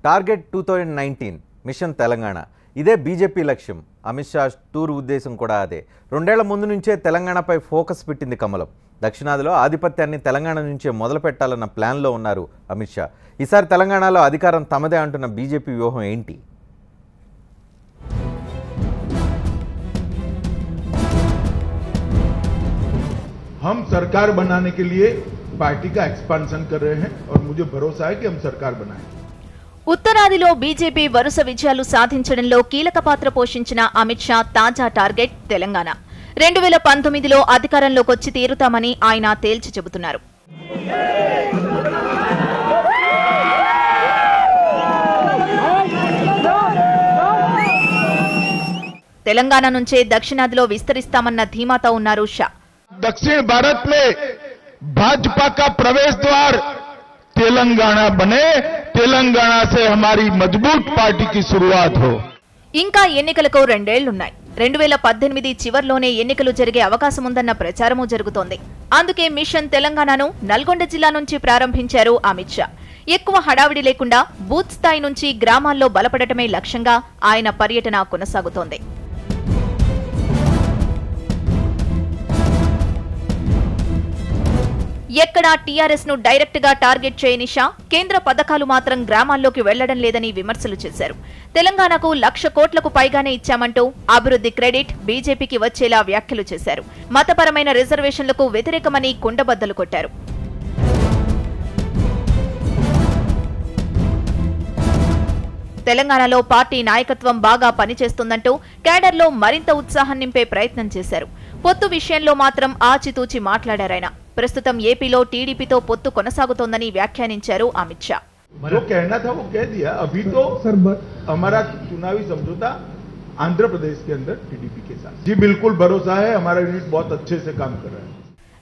Target 2019 machine Telangana ఇదే BJP లక్ష్యం. Amit Shah tour ఉద్దేశం కూడా అదే. 2 ఏళ్ల ముందు నుంచే తెలంగాణపై ఫోకస్ పెట్టింది కమలం. దక్షిణాదిలో ఆధిపత్యాన్ని తెలంగాణ నుంచే మొదలు పెట్టాలన్న ప్లాన్లో ఉన్నారు అమిత్ షా. ఈసారి తెలంగాణలో అధికారం తమదే అంటున్న బీజేపీ వ్యూహం ఏంటి? हम सरकार बनाने के लिए पार्टी का एक्सपांशन कर रहे हैं और मुझे भरोसा है कि हम सरकार बनाएंगे. ఉత్తరాదిలో బీజేపీ వరుస విజయాలు సాధించడంలో కీలక పాత్ర పోషించిన అమిత్ షా తాజా టార్గెట్ తెలంగాణ. 2019లో అధికారంలోకి వచ్చి తీరుతామని ఆయన తేల్చి చెబుతున్నారు. తెలంగాణ నుంచే దక్షిణాదిలో విస్తరిస్తామన్న ధీమాతో ఉన్నారు షా. दक्षिण भारत में भाजपा का प्रवेश द्वार तेलंगाना बने, तेलंगाना से हमारी मजबूत पार्टी की शुरुआत हो. ఇంకా ఎన్నికలకు 2 ఏళ్లున్నాయి. 2018 చివర్లోనే ఎన్నికలు జరిగే అవకాశం ఉందన్న ప్రచారమూ జరుగుతోంది. అందుకే మిషన్ తెలంగాణను నల్గొండ జిల్లా నుంచి ప్రారంభించారు అమిత్ షా. ఎక్కువ హడావిడి లేకుండా బూత్ స్థాయి నుంచి గ్రామాల్లో బలపడటమే లక్ష్యంగా ఆయన పర్యటన కొనసాగుతోంది. ఎక్కడా టీఆర్ఎస్ ను డైరెక్ట్ గా టార్గెట్ చేయని షా కేంద్ర పథకాలు మాత్రం గ్రామాల్లోకి వెళ్లడం లేదని విమర్శలు చేశారు. తెలంగాణకు 1,00,000 కోట్లకు పైగానే ఇచ్చామంటూ అభివృద్ధి క్రెడిట్ బీజేపీకి వచ్చేలా వ్యాఖ్యలు చేశారు. మతపరమైన రిజర్వేషన్లకు వ్యతిరేకమని కుండబద్దలు కొట్టారు. తెలంగాణలో పార్టీ నాయకత్వం బాగా పనిచేస్తుందంటూ కేడర్లో మరింత ఉత్సాహం నింపే ప్రయత్నం చేశారు. పొత్తు విషయంలో మాత్రం ఆచితూచి మాట్లాడారాయన. ప్రస్తుతం ఏపీలో టీడీపీతో పొత్తు కొనసాగుతోందని వ్యాఖ్యానించారు అమిత్ షా. जो कहना था वो कह दिया. अभी तो हमारा चुनावी समझौता आंध्र प्रदेश के अंदर टीडीपी के साथ. जी बिल्कुल भरोसा है, हमारा यूनिट बहुत अच्छे से काम कर रहा है.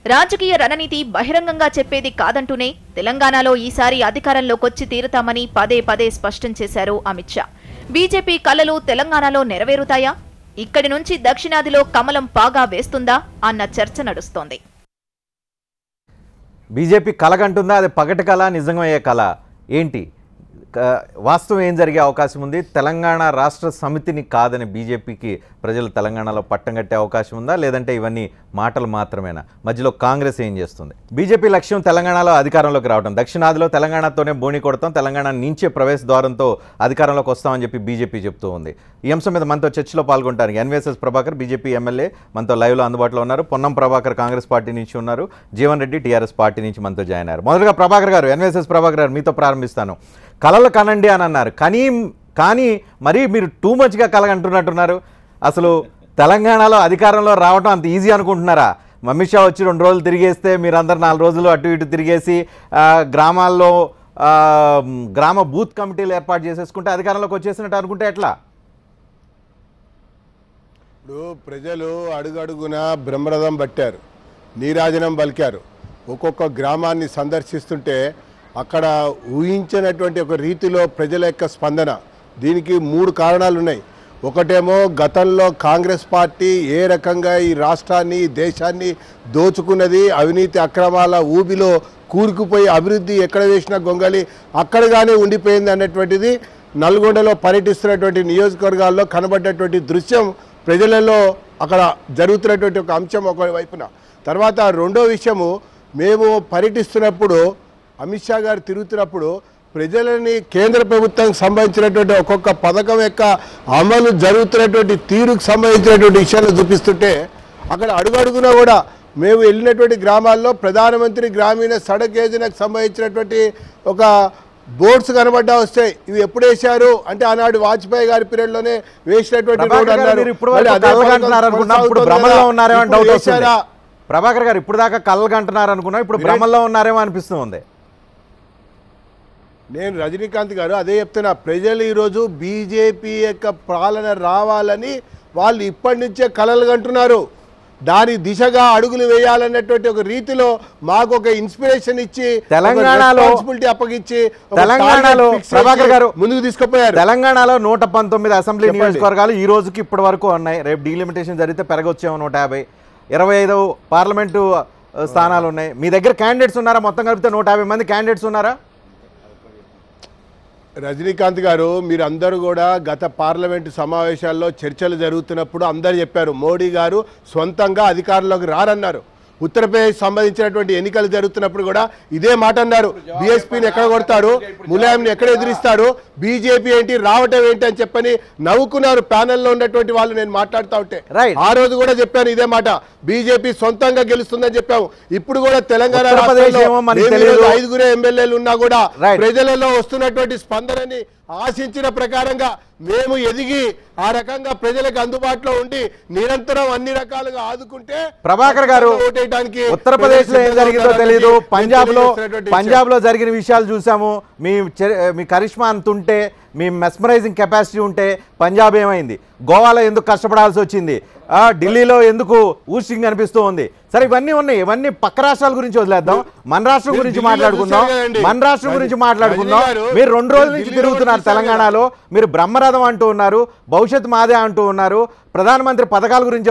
రాజకీయ రణనీతి బహిరంగంగా చెప్పేది కాదంటూనే తెలంగాణలో ఈసారి అధికారంలోకొచ్చి తీరుతామని పదే పదే స్పష్టం చేశారు అమిత్ షా. బీజేపీ కలలు తెలంగాణలో నెరవేరుతాయా? ఇక్కడి నుంచి దక్షిణాదిలో కమలం పాగా వేస్తుందా అన్న చర్చ నడుస్తోంది. బీజేపీ కలగంటుందా? అది పగటి కళ, నిజమయ్యే కళ ఏంటి? వాస్తవం ఏం జరిగే అవకాశం ఉంది? తెలంగాణ రాష్ట్ర సమితిని కాదని బీజేపీకి ప్రజలు తెలంగాణలో పట్టం కట్టే అవకాశం ఉందా, లేదంటే ఇవన్నీ మాటలు మాత్రమేనా? మధ్యలో కాంగ్రెస్ ఏం చేస్తుంది? బీజేపీ లక్ష్యం తెలంగాణలో అధికారంలోకి రావడం. దక్షిణాదిలో తెలంగాణతోనే బోణి కొడతాం, తెలంగాణ నుంచే ప్రవేశ ద్వారంతో అధికారంలోకి వస్తామని చెప్పి బీజేపీ చెప్తూ ఉంది. ఈ అంశం మీద మనతో చర్చలో పాల్గొంటారు ఎన్వీఎస్ఎస్ ప్రభాకర్, బీజేపీ ఎమ్మెల్యే, మనతో లైవ్లో అందుబాటులో ఉన్నారు. పొన్నం ప్రభాకర్ కాంగ్రెస్ పార్టీ నుంచి ఉన్నారు. జీవన్ రెడ్డి టీఆర్ఎస్ పార్టీ నుంచి మనతో జాయిన్ అయ్యారు. మొదటగా ప్రభాకర్ గారు, ఎన్వీఎస్ఎస్ ప్రభాకర్ గారు, మీతో ప్రారంభిస్తాను. కలలు కనండి అని అన్నారు, కానీ మరీ మీరు టూ మచ్గా కలగంటున్నట్టున్నారు. అసలు తెలంగాణలో అధికారంలో రావడం అంత ఈజీ అనుకుంటున్నారా? అమిత్ షా వచ్చి 2 రోజులు తిరిగేస్తే మీరందరూ 4 రోజులు అటు ఇటు తిరిగేసి గ్రామాల్లో గ్రామ బూత్ కమిటీలు ఏర్పాటు చేసేసుకుంటే అధికారంలోకి వచ్చేసినట్టు అనుకుంటే ఎట్లా? ఇప్పుడు ప్రజలు అడుగడుగున బ్రహ్మరథం పట్టారు, నీరాజనం పలికారు. ఒక్కొక్క గ్రామాన్ని సందర్శిస్తుంటే అక్కడ ఊహించినటువంటి ఒక రీతిలో ప్రజల యొక్క స్పందన. దీనికి 3 కారణాలు ఉన్నాయి. ఒకటేమో గతంలో కాంగ్రెస్ పార్టీ ఏ రకంగా ఈ రాష్ట్రాన్ని, దేశాన్ని దోచుకున్నది, అవినీతి అక్రమాల ఊబిలో కూరుకుపోయి అభివృద్ధి ఎక్కడ వేసినా గొంగలి అక్కడగానే ఉండిపోయింది అన్నటువంటిది నల్గొండలో పర్యటిస్తున్నటువంటి నియోజకవర్గాల్లో కనబడ్డటువంటి దృశ్యం ప్రజలలో అక్కడ జరుగుతున్నటువంటి ఒక అంశం ఒక వైపున. తర్వాత రెండో విషయము, మేము పర్యటిస్తున్నప్పుడు అమిత్ షా గారు తిరుగుతున్నప్పుడు ప్రజలని కేంద్ర ప్రభుత్వానికి సంబంధించినటువంటి ఒక్కొక్క పథకం యొక్క అమలు జరుగుతున్నటువంటి తీరుకు సంబంధించినటువంటి విషయాలు చూపిస్తుంటే అక్కడ అడుగడుగునా కూడా మేము వెళ్ళినటువంటి గ్రామాల్లో ప్రధానమంత్రి గ్రామీణ సడక్ యోజనకు సంబంధించినటువంటి ఒక బోర్డ్స్ కనబడ్డా వస్తాయి. ఇవి ఎప్పుడు వేశారు అంటే ఆనాడు వాజ్పేయి గారి పీరియడ్లోనే వేసినటువంటి రోడ్ అన్నారు. ప్రభాకర్ గారు ఇప్పుడు దాకా కళ్ళగంటున్నారు అనుకున్నా, ఇప్పుడు భ్రమల్లో ఉన్నారేమో అనిపిస్తుంది. నేను రజనీకాంత్ గారు అదే చెప్తున్నా. ప్రజలు ఈరోజు బీజేపీ యొక్క పాలన రావాలని వాళ్ళు ఇప్పటి నుంచే కలలు కంటున్నారు. దాని దిశగా అడుగులు వేయాలన్నటువంటి ఒక రీతిలో మాకు ఒక ఇన్స్పిరేషన్ ఇచ్చి తెలంగాణలో అప్పగించి తెలంగాణలో ప్రభాకర్ గారు ముందుకు తీసుకుపోయారు. తెలంగాణలో 119 అసెంబ్లీ నియోజకవర్గాలు ఈ రోజుకి ఇప్పటి వరకు ఉన్నాయి. రేపు డీలిమిటేషన్ జరిగితే పెరగొచ్చేమో 150. 25 పార్లమెంటు స్థానాలు ఉన్నాయి. మీ దగ్గర క్యాండిడేట్స్ ఉన్నారా? మొత్తం కలిపితే 150 మంది క్యాండిడేట్స్ ఉన్నారా? రజనీకాంత్ గారు, మీరు అందరూ కూడా గత పార్లమెంటు సమావేశాల్లో చర్చలు జరుగుతున్నప్పుడు అందరూ చెప్పారు మోడీ గారు సొంతంగా అధికారంలోకి రారన్నారు. ఉత్తరప్రదేశ్ సంబంధించినటువంటి ఎన్నికలు జరుగుతున్నప్పుడు కూడా ఇదే మాట అన్నారు. బీఎస్పీని ఎక్కడ కొడతాడు, ములాయంని ఎక్కడ ఎదిరిస్తాడు, బీజేపీ ఏంటి రావటం ఏంటి అని చెప్పని నవ్వుకున్నారు ప్యానెల్లో ఉన్నటువంటి వాళ్ళు. నేను మాట్లాడుతూ ఉంటే ఆ రోజు కూడా చెప్పాను ఇదే మాట, బీజేపీ సొంతంగా గెలుస్తుందని చెప్పాము. ఇప్పుడు కూడా తెలంగాణ రాష్ట్రంలో 5 ఎమ్మెల్యేలు ఉన్నా కూడా ప్రజలలో వస్తున్నటువంటి స్పందనని ఆశించిన ప్రకారంగా మేము ఎదిగి ఆ రకంగా ప్రజలకు అందుబాటులో ఉండి నిరంతరం అన్ని రకాలుగా ఆదుకుంటే ప్రభాకర్ గారు, ఉత్తరప్రదేశ్ లో ఏం జరిగిందో తెలియదు, పంజాబ్ లో జరిగిన విషయాలు చూసాము. మీ కరిష్మా అంతుంటే, మీ మెస్మరైజింగ్ కెపాసిటీ ఉంటే పంజాబ్ ఏమైంది, గోవాలో ఎందుకు కష్టపడాల్సి వచ్చింది, ఢిల్లీలో ఎందుకు ఊసింగ్ అనిపిస్తూ ఉంది. సరే ఇవన్నీ ఉన్నాయి, ఇవన్నీ పక్క రాష్ట్రాల గురించి వదిలేద్దాం, మన రాష్ట్రం గురించి మాట్లాడుకుందాం. మీరు 2 రోజుల నుంచి తిరుగుతున్నారు తెలంగాణలో, మీరు బ్రహ్మరథం అంటూ ఉన్నారు, భవిష్యత్ మాదే అంటూ ఉన్నారు, ప్రధానమంత్రి పథకాల గురించి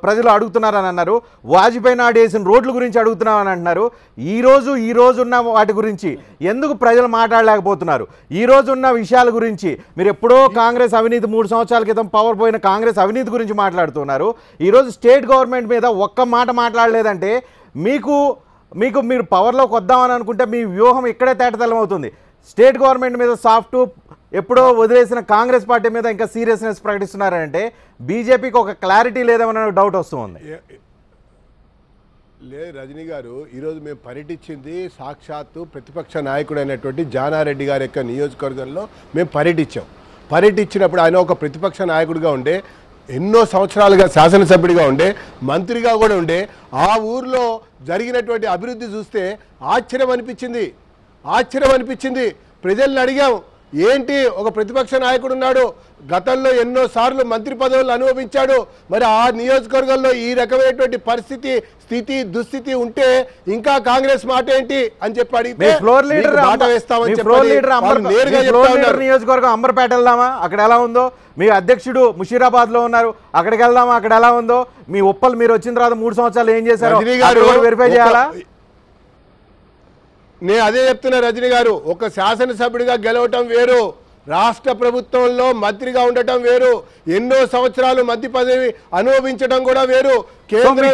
ప్రజలు అడుగుతున్నారని అన్నారు, వాజ్పేయి నాడు వేసిన రోడ్ల గురించి అడుగుతున్నామని అంటున్నారు. ఈ రోజు ఉన్న వాటి గురించి ఎందుకు ప్రజలు మాట్లాడలేకపోతున్నారు? ఈ రోజు ఉన్న విషయాల గురించి మీరు ఎప్పుడో కాంగ్రెస్ అవినీతి 3 సంవత్సరాల క్రితం పవర్ పోయిన కాంగ్రెస్ అవినీతి గురించి మాట్లాడుతున్నారు. ఈరోజు స్టేట్ గవర్నమెంట్ మీద ఒక్క మాట మాట్లాడలేదంటే మీరు పవర్లోకి వద్దామని అనుకుంటే మీ వ్యూహం ఇక్కడే తేటతెల్లం అవుతుంది. స్టేట్ గవర్నమెంట్ మీద సాఫ్ట్ ఎప్పుడో వదిలేసిన కాంగ్రెస్ పార్టీ మీద ఇంకా సీరియస్నెస్ ప్రకటిస్తున్నారంటే బీజేపీకి ఒక క్లారిటీ లేదేమన్న డౌట్ వస్తుంది. లేదు రజనీ గారు, ఈరోజు మేము పర్యటించింది సాక్షాత్తు ప్రతిపక్ష నాయకుడైనటువంటి జానారెడ్డి గారి యొక్క నియోజకవర్గంలో మేము పర్యటించినప్పుడు ఆయన ఒక ప్రతిపక్ష నాయకుడిగా ఉండే, ఎన్నో సంవత్సరాలుగా శాసనసభ్యుడిగా ఉండే, మంత్రిగా కూడా ఉండే, ఆ ఊర్లో జరిగినటువంటి అభివృద్ధి చూస్తే ఆశ్చర్యం అనిపించింది. ప్రజల్ని అడిగాం, ఏంటి ఒక ప్రతిపక్ష నాయకుడు ఉన్నాడు, గతంలో ఎన్నోసార్లు మంత్రి పదవులు అనుభవించాడు, మరి ఆ నియోజకవర్గంలో ఈ రకమైనటువంటి స్థితి దుస్థితి ఉంటే ఇంకా కాంగ్రెస్ మాట ఏంటి అని చెప్పి అడిగితే నియోజకవర్గం అంబర్పేట వెళ్దామా, అక్కడ ఎలా ఉందో, మీ అధ్యక్షుడు ముషీరాబాద్ లో ఉన్నారు, అక్కడికి వెళ్దామా, అక్కడ ఎలా ఉందో, మీ ఉప్పల్ మీరు వచ్చిన తర్వాత 3 సంవత్సరాలు ఏం చేశారో వెరిఫై చేయాలా? నేను అదే చెప్తున్నా రజనీ గారు, ఒక శాసనసభ్యుడిగా గెలవటం వేరు, రాష్ట్ర ప్రభుత్వంలో మంత్రిగా ఉండటం వేరు, ఎన్నో సంవత్సరాలు మంత్రి పదవి అనుభవించడం కూడా వేరు, కేంద్ర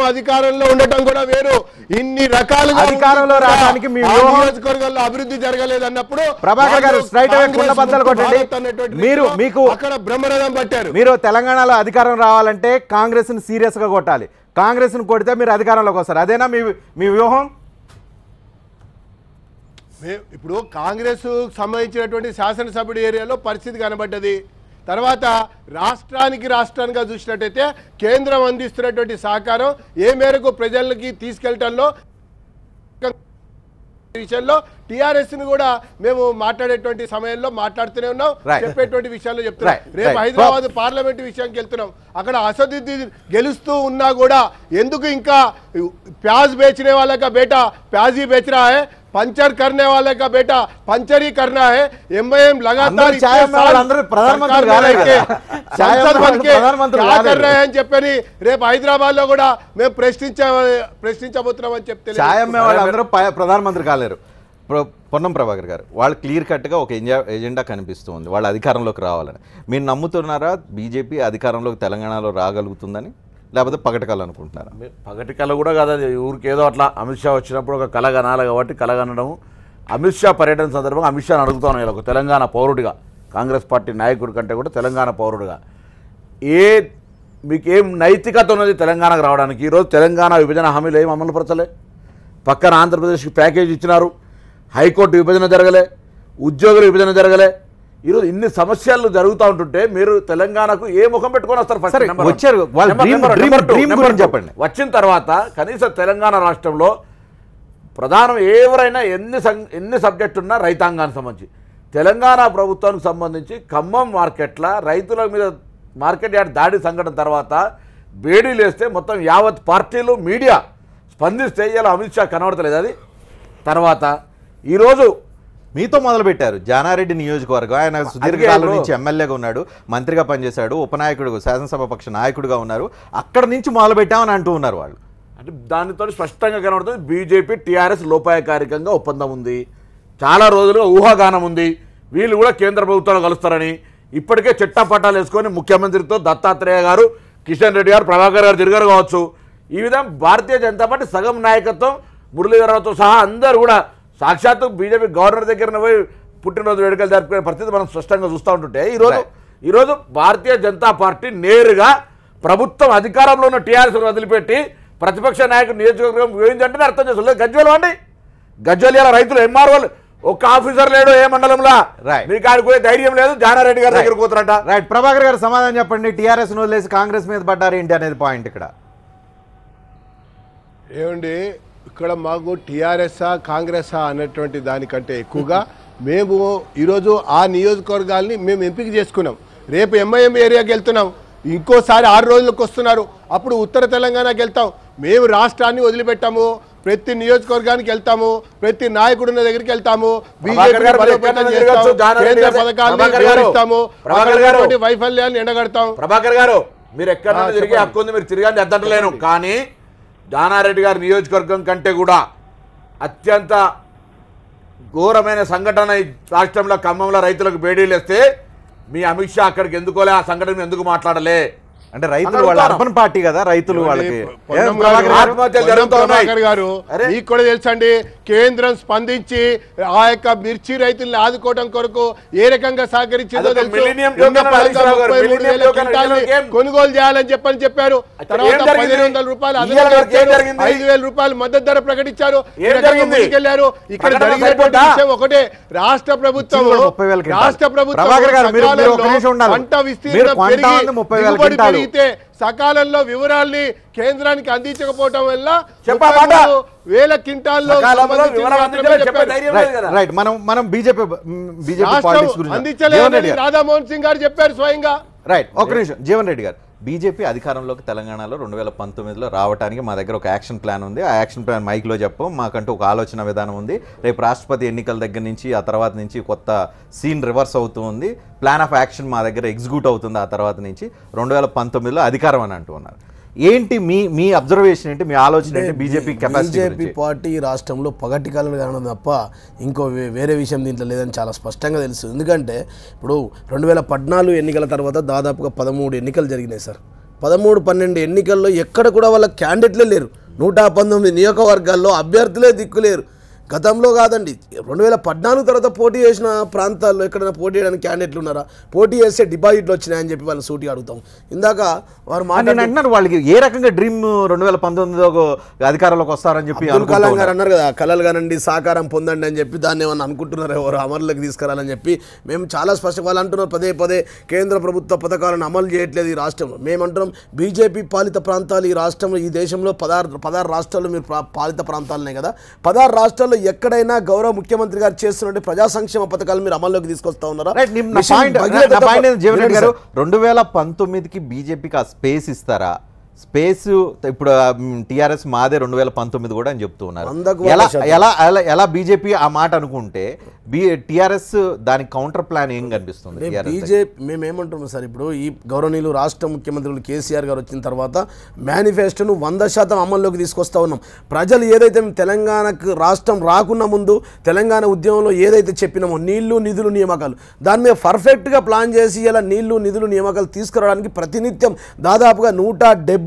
అధికారంలో ఉండటం కూడా వేరు. ఇన్ని రకాలుగా అధికారంలో రావడానికి మీ నియోజకవర్గంలో అభివృద్ధి జరగలేదన్నప్పుడు ప్రభాకర్ గారు స్ట్రైట్ అవే కుండ బద్దలు కొట్టండి. మీకు అక్కడ బ్రహ్మరథం పట్టారు. మీరు తెలంగాణలో అధికారం రావాలంటే కాంగ్రెస్ ని సీరియస్ గా కొట్టాలి, కాంగ్రెస్ ని కొడితే మీరు అధికారంలోకి వస్తారు. అదేనా మీ వ్యూహం? ఇప్పుడు కాంగ్రెస్ సంబంధించినటువంటి శాసనసభ్యుడి ఏరియాలో పరిస్థితి కనబడ్డది. తర్వాత రాష్ట్రానికి చూసినట్టయితే కేంద్రం అందిస్తున్నటువంటి సహకారం ఏ మేరకు ప్రజలకి తీసుకెళ్లటంలో విషయంలో టీఆర్ఎస్ ని కూడా మేము మాట్లాడేటువంటి సమయంలో మాట్లాడుతూనే ఉన్నాం, చెప్పేటువంటి విషయాల్లో చెప్తున్నాం. రేపు హైదరాబాద్ పార్లమెంట్ విషయానికి వెళ్తున్నాం, అక్కడ అసదుద్దీన్ గెలుస్తూ ఉన్నా కూడా ఎందుకు ఇంకా ప్యాజ్ బేచనే వాళ్ళ కా బేటా ప్యాజీ బేచ రहा है, पंचर करने वाले का बेटा पंचर ही करना है। एमआईएम लगातार क्या कर रहे हैं చెప్పని రేపు హైదరాబాద్ లో కూడా మేము ప్రశ్నించబోతున్నామని చెప్తే ప్రధానమంత్రి కాలేరు. పొన్నం ప్రభాకర్ గారు వాళ్ళు క్లియర్ కట్గా ఒక ఎజెండా కనిపిస్తుంది, వాళ్ళ అధికారంలోకి రావాలని. మీరు నమ్ముతున్నారా బీజేపీ అధికారంలోకి తెలంగాణలో రాగలుగుతుందని, లేకపోతే పగటికలు అనుకుంటున్నారా? పగటికలు కూడా కాదు, అది ఊరికేదో అట్లా అమిత్ షా వచ్చినప్పుడు ఒక కళ కనాలి కాబట్టి కళ కనడం. అమిత్ షా పర్యటన సందర్భంగా అమిత్ షాని అడుగుతాను, ఇలా ఒక తెలంగాణ పౌరుడిగా, కాంగ్రెస్ పార్టీ నాయకుడి కంటే కూడా తెలంగాణ పౌరుడిగా మీకేం నైతికత ఉన్నది తెలంగాణకు రావడానికి? ఈరోజు తెలంగాణ విభజన హామీలు ఏం అమలు పరచలే, పక్కన ఆంధ్రప్రదేశ్కి ప్యాకేజ్ ఇచ్చినారు, హైకోర్టు విభజన జరగలే, ఉద్యోగుల విభజన జరగలే. ఈరోజు ఇన్ని సమస్యలు జరుగుతూ ఉంటుంటే మీరు తెలంగాణకు ఏ ముఖం పెట్టుకొని వస్తారు? చెప్పండి. వచ్చిన తర్వాత కనీసం తెలంగాణ రాష్ట్రంలో ప్రధానం ఎవరైనా ఎన్ని సబ్జెక్టు ఉన్నా రైతాంగానికి సంబంధించి తెలంగాణ ప్రభుత్వానికి సంబంధించి ఖమ్మం మార్కెట్ల రైతుల మీద మార్కెట్ యార్డ్ దాడి సంఘటన తర్వాత వేడి లేస్తే మొత్తం యావత్ పార్టీలు మీడియా స్పందిస్తే ఇలా అమిత్ షా కనబడతలేదు. అది తర్వాత ఈరోజు మీతో మొదలుపెట్టారు. జానారెడ్డి నియోజకవర్గం, ఆయన సుదీర్ఘకాలం నుంచి ఎమ్మెల్యేగా ఉన్నాడు, మంత్రిగా పనిచేశాడు, ఉపనాయకుడు, శాసనసభ పక్ష నాయకుడిగా ఉన్నారు, అక్కడ నుంచి మొదలుపెట్టామని అంటూ ఉన్నారు వాళ్ళు. అంటే దానితో స్పష్టంగా కనబడుతుంది బీజేపీ టీఆర్ఎస్ లోపాయకారికంగా ఒప్పందం ఉంది. చాలా రోజులుగా ఊహాగానం ఉంది వీళ్ళు కూడా కేంద్ర ప్రభుత్వంలో కలుస్తారని. ఇప్పటికే చిట్టపట్టాలు వేసుకొని ముఖ్యమంత్రితో దత్తాత్రేయ గారు, కిషన్ రెడ్డి గారు, ప్రభాకర్ గారు తిరిగారు కావచ్చు. ఈ విధంగా భారతీయ జనతా పార్టీ సగం నాయకత్వం మురళీధరరావుతో సహా అందరూ కూడా సాక్షాత్తు బీజేపీ గవర్నర్ దగ్గర పోయి పుట్టినరోజు వేడుకలు జరుపుకునే పరిస్థితి మనం స్పష్టంగా చూస్తూ ఉంటుంటే ఈరోజు భారతీయ జనతా పార్టీ నేరుగా ప్రభుత్వం అధికారంలో ఉన్న టీఆర్ఎస్ వదిలిపెట్టి ప్రతిపక్ష నాయకుడు నియోజకవర్గం వేయిందంటేనే అర్థం చేసుకోలేదు. గజ్వేల్ అండి, గజ్వేల్ ఇలా రైతులు ఎంఆర్ఓలు ఒక్క ఆఫీసర్ లేడు ఏ మండలంలో, మీకు ఆడుకునే ధైర్యం లేదు. జానారెడ్డి గారి దగ్గర కూతురంట. రైట్, ప్రభాకర్ గారు సమాధానం చెప్పండి. టీఆర్ఎస్ వదిలేసి కాంగ్రెస్ మీద పడ్డారు ఏంటి అనేది పాయింట్ ఇక్కడ. ఏమండి, ఇక్కడ మాకు టీఆర్ఎస్ఆ కాంగ్రెసా అన్నటువంటి దానికంటే ఎక్కువగా మేము ఈరోజు ఆ నియోజకవర్గాల్ని మేము ఎంపిక చేసుకున్నాం. రేపు ఎంఐఎం ఏరియాకి వెళ్తున్నాం, ఇంకోసారి 6 రోజులకు వస్తున్నారు, అప్పుడు ఉత్తర తెలంగాణకి వెళ్తాం. మేము రాష్ట్రాన్ని వదిలిపెట్టాము, ప్రతి నియోజకవర్గానికి వెళ్తాము, ప్రతి నాయకుడున్న దగ్గరికి వెళ్తాము, వైఫల్యాన్ని ఎండగడతాం. ప్రభాకర్ గారు మీరు ఎక్కడ తిరిగి హక్కు ఉంది, మీరు తిరిగి అద్దంటలేను. కానీ జానారెడ్డి గారి నియోజకవర్గం కంటే కూడా అత్యంత ఘోరమైన సంఘటన ఈ రాష్ట్రంలో ఖమ్మంలో రైతులకు బేడీలు వేస్తే మీ అమిత్ షా అక్కడికి ఎందుకోలే, ఆ సంఘటన ఎందుకు మాట్లాడలే? అంటే రైతులు వాళ్ళ అర్బన్ పార్టీ కదా, రైతులు వాళ్ళకి ఆత్మహత్యలు జరుగుతున్నాయి గారు. మీకు కూడా తెలుసండి, కేంద్రం స్పందించి ఆ యొక్క మిర్చి రైతుల్ని ఆదుకోవడం కొరకు ఏ రకంగా సహకరించిందో తెలుసు. 33,000 కొనుగోలు చేయాలని చెప్పారు. తర్వాత 1,500 రూపాయలు 5,000 రూపాయలు మద్దతు ధర ప్రకటించారు. ముందుకెళ్లారు. ఇక్కడ జరిగినటువంటి విషయం ఒకటే, రాష్ట్ర ప్రభుత్వం పంట విస్తీర్ణం పెరిగి సకాలంలో వివరాల్ని కేంద్రానికి అందించకపోవడం వల్ల 30,000 క్వింటాల్లో అందించలేదని రాధామోహన్ సింగ్ గారు చెప్పారు స్వయంగా. రైట్, ఒక నిమిషం. జీవన్ రెడ్డి గారు, బీజేపీ అధికారంలోకి తెలంగాణలో 2019లో రావడానికి మా దగ్గర ఒక యాక్షన్ ప్లాన్ ఉంది. ఆ యాక్షన్ ప్లాన్ మైక్లో చెప్పం, మాకంటూ ఒక ఆలోచన విధానం ఉంది. రేపు రాష్ట్రపతి ఎన్నికల దగ్గర నుంచి ఆ తర్వాత నుంచి కొత్త సీన్ రివర్స్ అవుతూ ఉంది. ప్లాన్ ఆఫ్ యాక్షన్ మా దగ్గర ఎగ్జిక్యూట్ అవుతుంది. ఆ తర్వాత నుంచి 2019లో అధికారం అని అంటూ ఉన్నారు. ఏంటి మీ అబ్జర్వేషన్ ఏంటి, మీ ఆలోచన ఏంటి? బీజేపీ పార్టీ రాష్ట్రంలో పగటికాలను కారణం తప్ప ఇంకో వేరే విషయం దీంట్లో లేదని చాలా స్పష్టంగా తెలుసు. ఎందుకంటే ఇప్పుడు 2014 ఎన్నికల తర్వాత దాదాపుగా 13 ఎన్నికలు జరిగినాయి సార్. 13-12 ఎన్నికల్లో ఎక్కడ కూడా వాళ్ళ క్యాండిడేట్లే లేరు. 119 నియోజకవర్గాల్లో అభ్యర్థులే దిక్కులేరు. గతంలో కాదండి, 2014 తర్వాత పోటీ చేసిన ప్రాంతాల్లో ఎక్కడైనా పోటీ చేయడానికి క్యాండిడేట్లు ఉన్నారా? పోటీ చేస్తే డిపాజిట్లు వచ్చినాయని చెప్పి వాళ్ళని సూటిగా అడుగుతాం. ఇందాక వారు అంటున్నారు వాళ్ళకి ఏ రకంగా డ్రీమ్ 2019 అధికారంలోకి వస్తారని చెప్పి అబ్దుల్ కలాం గారు అన్నారు కదా, కలలు కానండి సాకారం పొందండి అని చెప్పి. దాన్ని ఏమన్నా అనుకుంటున్నారు ఎవరు అమలులోకి తీసుకురాలని చెప్పి. మేము చాలా స్పష్టంగా వాళ్ళు అంటున్నారు పదే కేంద్ర ప్రభుత్వ పథకాలను అమలు చేయట్లేదు ఈ రాష్ట్రంలో. మేమంటున్నాం బీజేపీ పాలిత ప్రాంతాలు ఈ రాష్ట్రంలో, ఈ దేశంలో 16 రాష్ట్రాల్లో మీరు పాలిత ప్రాంతాలనే కదా, 16 రాష్ట్రాల్లో ఎక్కడైనా గౌరవ ముఖ్యమంత్రి గారు చేస్తున్నట్టు ప్రజా సంక్షేమ పథకాలు మీరు అమల్లోకి తీసుకొస్తా ఉన్నారా? 2019కి బీజేపీకి ఆ స్పేస్ ఇస్తారా? స్పేస్ ఇప్పుడు టీఆర్ఎస్ మాదే 2019 కూడా అని చెప్తూ ఉన్నారు. ఎలా బీజేపీ ఆ మాట అనుకుంటే టీఆర్ఎస్ దానికి కౌంటర్ ప్లాన్ ఏం కనిపిస్తుంది? బీజేపీ మేమేమంటున్నాం సార్, ఇప్పుడు ఈ గౌరవనీయులు రాష్ట్ర ముఖ్యమంత్రులు కేసీఆర్ గారు వచ్చిన తర్వాత మేనిఫెస్టోను 100% అమల్లోకి తీసుకొస్తా ఉన్నాం. ప్రజలు ఏదైతే తెలంగాణకు రాష్ట్రం రాకున్న ముందు తెలంగాణ ఉద్యమంలో ఏదైతే చెప్పినామో నీళ్లు నిధులు నియామకాలు, దాని మీద పర్ఫెక్ట్గా ప్లాన్ చేసి ఇలా నీళ్లు నిధులు నియామకాలు తీసుకురావడానికి ప్రతినిత్యం దాదాపుగా 170